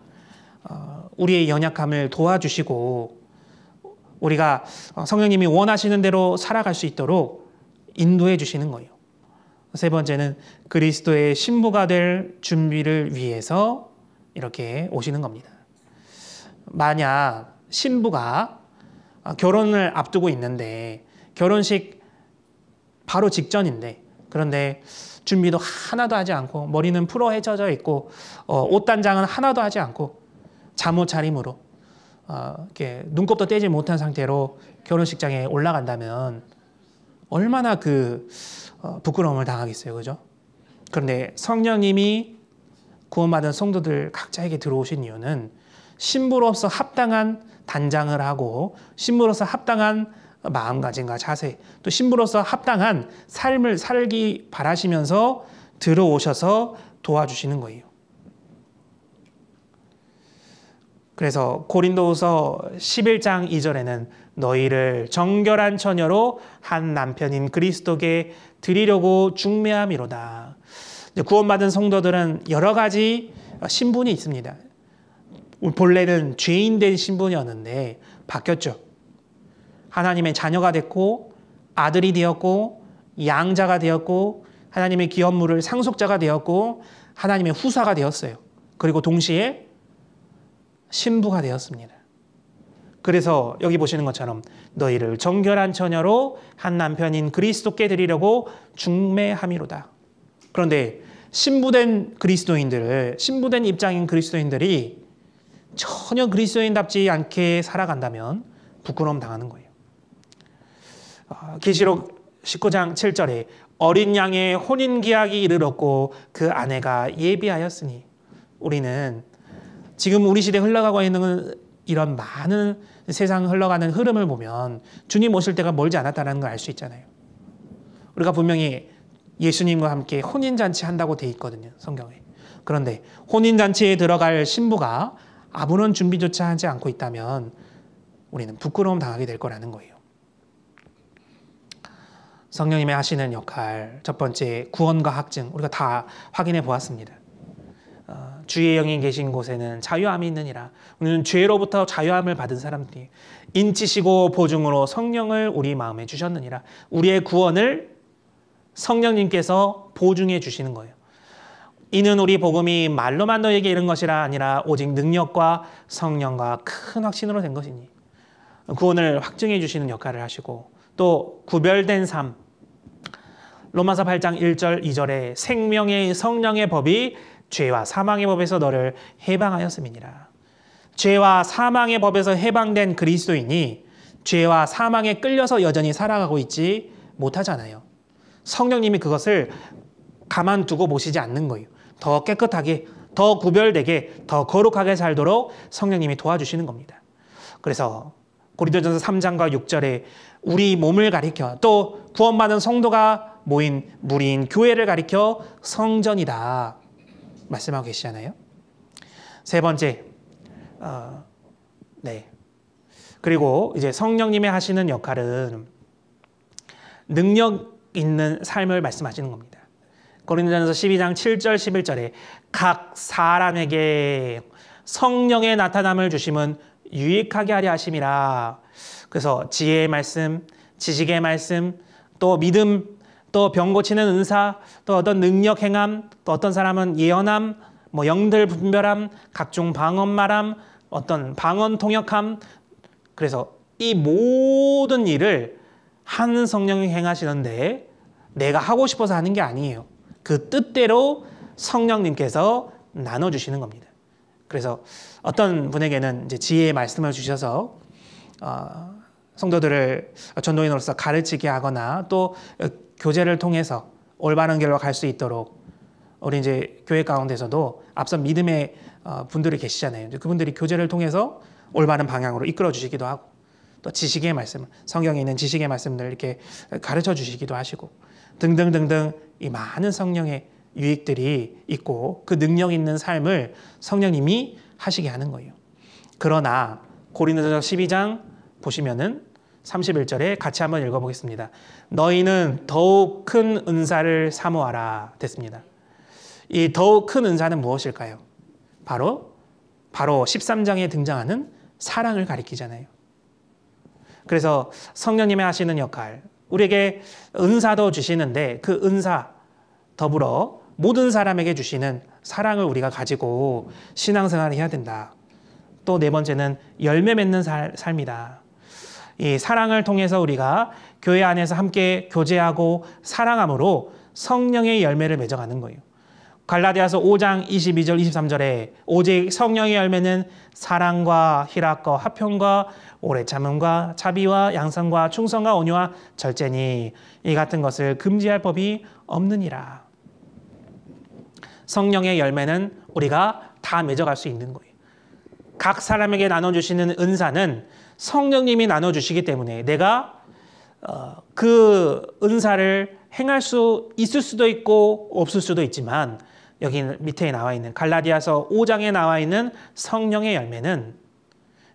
우리의 연약함을 도와주시고 우리가 성령님이 원하시는 대로 살아갈 수 있도록 인도해 주시는 거예요. 세 번째는 그리스도의 신부가 될 준비를 위해서 이렇게 오시는 겁니다. 만약 신부가 결혼을 앞두고 있는데 결혼식 바로 직전인데 그런데 준비도 하나도 하지 않고 머리는 풀어 헤쳐져 있고 옷단장은 하나도 하지 않고 잠옷 차림으로 이렇게 눈곱도 떼지 못한 상태로 결혼식장에 올라간다면 얼마나 부끄러움을 당하겠어요, 그죠? 그런데 성령님이 구원받은 성도들 각자에게 들어오신 이유는 신부로서 합당한 단장을 하고 신부로서 합당한 마음가짐과 자세, 또 신부로서 합당한 삶을 살기 바라시면서 들어오셔서 도와주시는 거예요. 그래서 고린도후서 11장 2절에는 너희를 정결한 처녀로 한 남편인 그리스도께 드리려고 중매함이로다. 구원받은 성도들은 여러 가지 신분이 있습니다. 본래는 죄인된 신분이었는데 바뀌었죠. 하나님의 자녀가 됐고 아들이 되었고 양자가 되었고 하나님의 기업물을 상속자가 되었고 하나님의 후사가 되었어요. 그리고 동시에 신부가 되었습니다. 그래서 여기 보시는 것처럼 너희를 정결한 처녀로 한 남편인 그리스도께 드리려고 중매함이로다. 그런데 신부된 입장인 그리스도인들이 전혀 그리스도인답지 않게 살아간다면 부끄러움 당하는 거예요. 계시록 19장 7절에 어린 양의 혼인기약이 이르렀고 그 아내가 예비하였으니 우리는 지금 우리 시대에 흘러가고 있는 이런 많은 세상 흘러가는 흐름을 보면 주님 오실 때가 멀지 않았다는 걸 알 수 있잖아요. 우리가 분명히 예수님과 함께 혼인잔치 한다고 돼 있거든요, 성경에. 그런데 혼인잔치에 들어갈 신부가 아무런 준비조차 하지 않고 있다면 우리는 부끄러움 당하게 될 거라는 거예요. 성령님의 하시는 역할, 첫 번째 구원과 확증, 우리가 다 확인해 보았습니다. 주의 영이 계신 곳에는 자유함이 있느니라. 우리는 죄로부터 자유함을 받은 사람들이 인치시고 보증으로 성령을 우리 마음에 주셨느니라. 우리의 구원을 성령님께서 보증해 주시는 거예요. 이는 우리 복음이 말로만 너에게 이른 것이라 아니라 오직 능력과 성령과 큰 확신으로 된 것이니. 구원을 확증해 주시는 역할을 하시고 또 구별된 삶, 로마서 8장 1절 2절에 생명의 성령의 법이 죄와 사망의 법에서 너를 해방하였음이니라. 죄와 사망의 법에서 해방된 그리스도인이 죄와 사망에 끌려서 여전히 살아가고 있지 못하잖아요. 성령님이 그것을 가만두고 보시지 않는 거예요. 더 깨끗하게, 더 구별되게, 더 거룩하게 살도록 성령님이 도와주시는 겁니다. 그래서 고린도전서 3장과 6절에 우리 몸을 가리켜 또 구원받은 성도가 모인 무리인 교회를 가리켜 성전이다 말씀하고 계시잖아요. 세 번째, 그리고 이제 성령님이 하시는 역할은 능력 있는 삶을 말씀하시는 겁니다. 고린도전서 12장 7절 11절에 각 사람에게 성령의 나타남을 주심은 유익하게 하려 하심이라. 그래서 지혜의 말씀, 지식의 말씀, 또 믿음, 또 병 고치는 은사, 또 어떤 능력 행함, 또 어떤 사람은 예언함, 영들 분별함, 각종 방언 말함, 어떤 방언 통역함, 그래서 이 모든 일을 하는 성령이 행하시는데 내가 하고 싶어서 하는 게 아니에요. 그 뜻대로 성령님께서 나눠주시는 겁니다. 그래서 어떤 분에게는 이제 지혜의 말씀을 주셔서 성도들을 전도인으로서 가르치게 하거나 또 교제를 통해서 올바른 길로 갈 수 있도록 우리 이제 교회 가운데서도 앞선 믿음의 분들이 계시잖아요. 그분들이 교제를 통해서 올바른 방향으로 이끌어 주시기도 하고 또 지식의 말씀, 성경에 있는 지식의 말씀들 이렇게 가르쳐 주시기도 하시고 등등등등 이 많은 성령의 유익들이 있고 그 능력 있는 삶을 성령님이 하시게 하는 거예요. 그러나 고린도전서 12장 보시면은 31절에 같이 한번 읽어보겠습니다. 너희는 더욱 큰 은사를 사모하라 됐습니다. 이 더욱 큰 은사는 무엇일까요? 바로 13장에 등장하는 사랑을 가리키잖아요. 그래서 성령님이 하시는 역할, 우리에게 은사도 주시는데 그 은사 더불어 모든 사람에게 주시는 사랑을 우리가 가지고 신앙생활을 해야 된다. 또 네 번째는 열매 맺는 삶이다. 이 사랑을 통해서 우리가 교회 안에서 함께 교제하고 사랑함으로 성령의 열매를 맺어가는 거예요. 갈라디아서 5장 22절 23절에 오직 성령의 열매는 사랑과 희락과 화평과 오래 참음과 자비와 양선과 충성과 온유와 절제니 이 같은 것을 금지할 법이 없느니라. 성령의 열매는 우리가 다 맺어갈 수 있는 거예요. 각 사람에게 나눠주시는 은사는 성령님이 나눠주시기 때문에 내가 그 은사를 행할 수 있을 수도 있고 없을 수도 있지만 여기 밑에 나와 있는 갈라디아서 5장에 나와 있는 성령의 열매는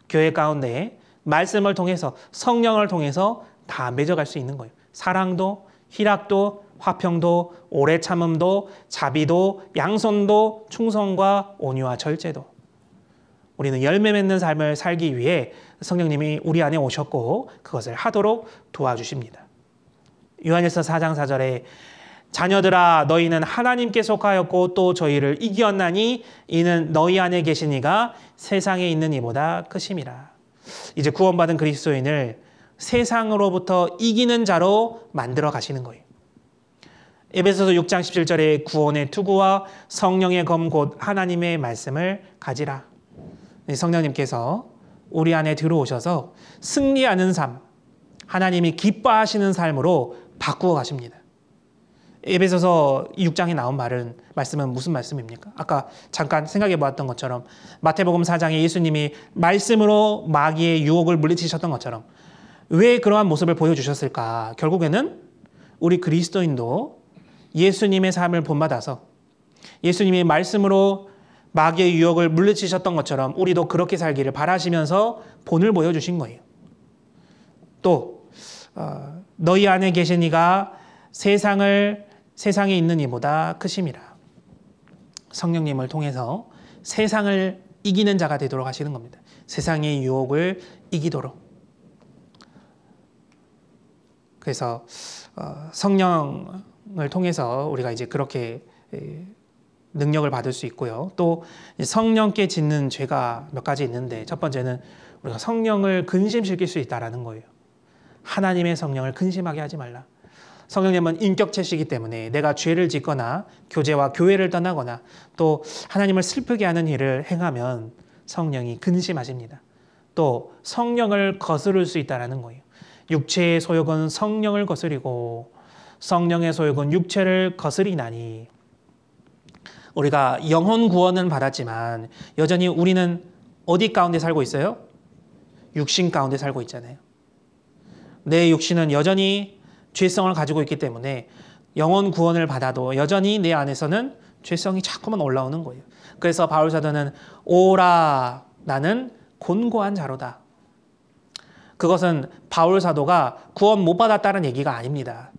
교회 가운데 말씀을 통해서 성령을 통해서 다 맺어갈 수 있는 거예요. 사랑도 희락도 화평도 오래 참음도 자비도 양선도 충성과 온유와 절제도 우리는 열매 맺는 삶을 살기 위해 성령님이 우리 안에 오셨고 그것을 하도록 도와주십니다. 요한일서 4장 4절에 자녀들아 너희는 하나님께 속하였고 또 저희를 이기었나니 이는 너희 안에 계신 이가 세상에 있는 이보다 크심이라. 이제 구원받은 그리스도인을 세상으로부터 이기는 자로 만들어 가시는 거예요. 에베소서 6장 17절에 구원의 투구와 성령의 검 곧 하나님의 말씀을 가지라. 성령님께서 우리 안에 들어오셔서 승리하는 삶, 하나님이 기뻐하시는 삶으로 바꾸어 가십니다. 에베소서 6장에 나온 말씀은 무슨 말씀입니까? 아까 잠깐 생각해 보았던 것처럼 마태복음 4장에 예수님이 말씀으로 마귀의 유혹을 물리치셨던 것처럼 왜 그러한 모습을 보여주셨을까? 결국에는 우리 그리스도인도 예수님의 삶을 본받아서 예수님의 말씀으로 마귀의 유혹을 물리치셨던 것처럼 우리도 그렇게 살기를 바라시면서 본을 보여주신 거예요. 또 너희 안에 계신 이가 세상에 있는 이보다 크심이라. 성령님을 통해서 세상을 이기는 자가 되도록 하시는 겁니다. 세상의 유혹을 이기도록. 그래서 성령을 통해서 우리가 이제 그렇게 능력을 받을 수 있고요. 또 성령께 짓는 죄가 몇 가지 있는데 첫 번째는 우리가 성령을 근심시킬 수 있다는 거예요. 하나님의 성령을 근심하게 하지 말라. 성령님은 인격체시기 때문에 내가 죄를 짓거나 교제와 교회를 떠나거나 또 하나님을 슬프게 하는 일을 행하면 성령이 근심하십니다. 또 성령을 거스를 수 있다는 거예요. 육체의 소욕은 성령을 거스리고 성령의 소욕은 육체를 거스리나니. 우리가 영혼 구원은 받았지만 여전히 우리는 어디 가운데 살고 있어요? 육신 가운데 살고 있잖아요. 내 육신은 여전히 죄성을 가지고 있기 때문에 영혼 구원을 받아도 여전히 내 안에서는 죄성이 자꾸만 올라오는 거예요. 그래서 바울 사도는 오라 나는 곤고한 자로다. 그것은 바울 사도가 구원 못 받았다는 얘기가 아닙니다.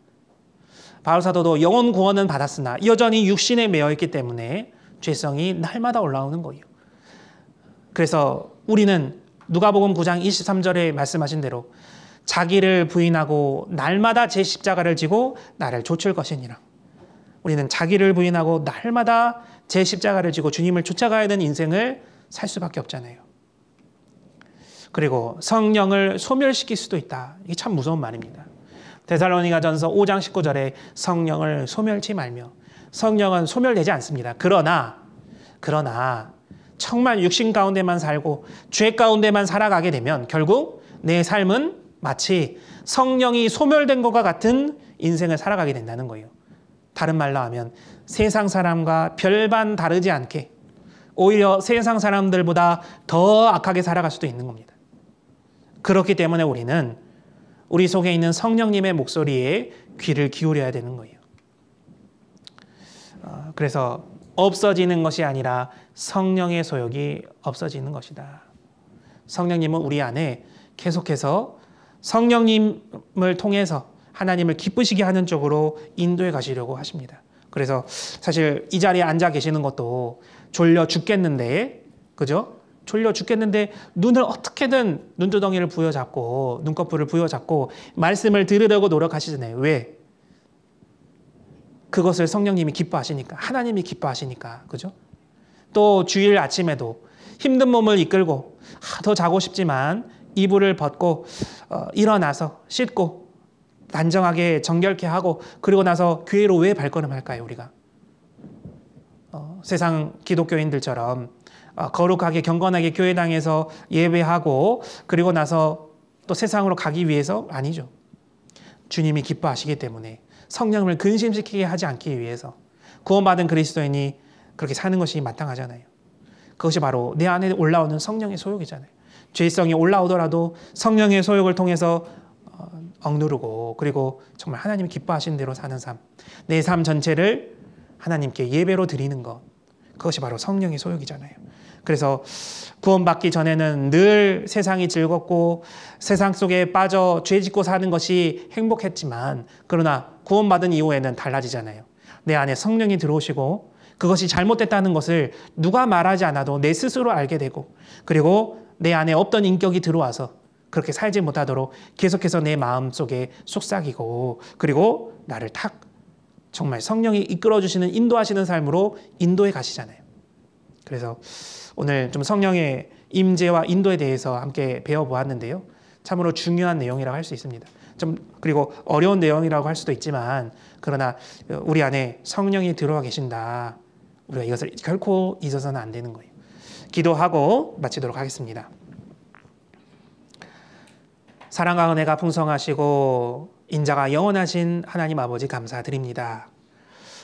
바울 사도도 영혼 구원은 받았으나 여전히 육신에 매여 있기 때문에 죄성이 날마다 올라오는 거예요. 그래서 우리는 누가복음 9장 23절에 말씀하신 대로 자기를 부인하고 날마다 제 십자가를 지고 나를 좇을 것이니라. 우리는 자기를 부인하고 날마다 제 십자가를 지고 주님을 쫓아가야 되는 인생을 살 수밖에 없잖아요. 그리고 성령을 소멸시킬 수도 있다. 이게 참 무서운 말입니다. 데살로니가전서 5장 19절에 성령을 소멸치 말며, 성령은 소멸되지 않습니다. 그러나 정말 육신 가운데만 살고 죄 가운데만 살아가게 되면 결국 내 삶은 마치 성령이 소멸된 것과 같은 인생을 살아가게 된다는 거예요. 다른 말로 하면 세상 사람과 별반 다르지 않게, 오히려 세상 사람들보다 더 악하게 살아갈 수도 있는 겁니다. 그렇기 때문에 우리는 우리 속에 있는 성령님의 목소리에 귀를 기울여야 되는 거예요. 그래서 없어지는 것이 아니라 성령의 소욕이 없어지는 것이다. 성령님은 우리 안에 계속해서 성령님을 통해서 하나님을 기쁘시게 하는 쪽으로 인도해 가시려고 하십니다. 그래서 사실 이 자리에 앉아 계시는 것도 졸려 죽겠는데, 그죠? 졸려 죽겠는데 눈을 어떻게든 눈두덩이를 부여잡고 눈꺼풀을 부여잡고 말씀을 들으려고 노력하시잖아요. 왜? 그것을 성령님이 기뻐하시니까, 하나님이 기뻐하시니까, 그죠? 또 주일 아침에도 힘든 몸을 이끌고 더 자고 싶지만 이불을 벗고 일어나서 씻고 단정하게 정결케 하고 그리고 나서 교회로 왜 발걸음할까요? 우리가 세상 기독교인들처럼 거룩하게 경건하게 교회당에서 예배하고 그리고 나서 또 세상으로 가기 위해서 아니죠. 주님이 기뻐하시기 때문에, 성령을 근심시키게 하지 않기 위해서 구원받은 그리스도인이 그렇게 사는 것이 마땅하잖아요. 그것이 바로 내 안에 올라오는 성령의 소욕이잖아요. 죄성이 올라오더라도 성령의 소욕을 통해서 억누르고 그리고 정말 하나님이 기뻐하시는 대로 사는 삶, 내 삶 전체를 하나님께 예배로 드리는 것, 그것이 바로 성령의 소욕이잖아요. 그래서 구원받기 전에는 늘 세상이 즐겁고 세상 속에 빠져 죄 짓고 사는 것이 행복했지만, 그러나 구원받은 이후에는 달라지잖아요. 내 안에 성령이 들어오시고 그것이 잘못됐다는 것을 누가 말하지 않아도 내 스스로 알게 되고, 그리고 내 안에 없던 인격이 들어와서 그렇게 살지 못하도록 계속해서 내 마음속에 속삭이고, 그리고 나를 탁 정말 성령이 이끌어주시는, 인도하시는 삶으로 인도해 가시잖아요. 그래서 오늘 좀 성령의 임재와 인도에 대해서 함께 배워보았는데요. 참으로 중요한 내용이라고 할 수 있습니다. 그리고 어려운 내용이라고 할 수도 있지만, 그러나 우리 안에 성령이 들어와 계신다. 우리가 이것을 결코 잊어서는 안 되는 거예요. 기도하고 마치도록 하겠습니다. 사랑과 은혜가 풍성하시고 인자가 영원하신 하나님 아버지 감사드립니다.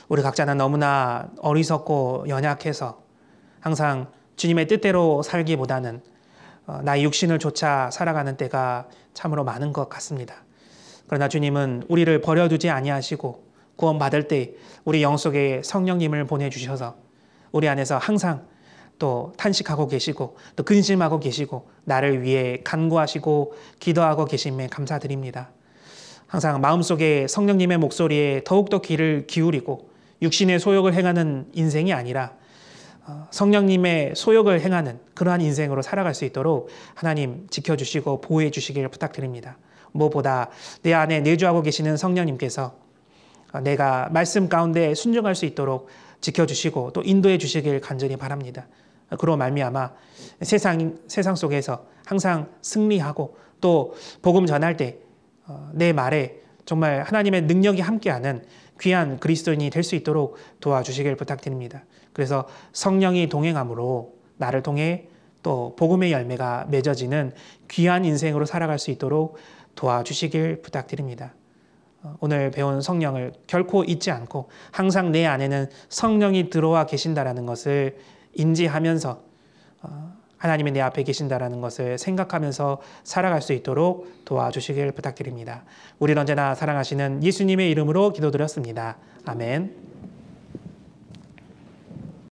우리 각자는 너무나 어리석고 연약해서 항상 주님의 뜻대로 살기보다는 나의 육신을 좇아 살아가는 때가 참으로 많은 것 같습니다. 그러나 주님은 우리를 버려두지 아니하시고 구원받을 때 우리 영 속에 성령님을 보내주셔서 우리 안에서 항상 또 탄식하고 계시고 또 근심하고 계시고 나를 위해 간구하시고 기도하고 계심에 감사드립니다. 항상 마음속에 성령님의 목소리에 더욱더 귀를 기울이고 육신의 소욕을 행하는 인생이 아니라 성령님의 소욕을 행하는 그러한 인생으로 살아갈 수 있도록 하나님 지켜주시고 보호해 주시길 부탁드립니다. 무엇보다 내 안에 내주하고 계시는 성령님께서 내가 말씀 가운데 순종할 수 있도록 지켜주시고 또 인도해 주시길 간절히 바랍니다. 그로 말미암아 세상 속에서 항상 승리하고 또 복음 전할 때 내 말에 정말 하나님의 능력이 함께하는 귀한 그리스도인이 될 수 있도록 도와주시길 부탁드립니다. 그래서 성령이 동행함으로 나를 통해 또 복음의 열매가 맺어지는 귀한 인생으로 살아갈 수 있도록 도와주시길 부탁드립니다. 오늘 배운 성령을 결코 잊지 않고 항상 내 안에는 성령이 들어와 계신다라는 것을 인지하면서 하나님이 내 앞에 계신다라는 것을 생각하면서 살아갈 수 있도록 도와주시길 부탁드립니다. 우리를 언제나 사랑하시는 예수님의 이름으로 기도드렸습니다. 아멘.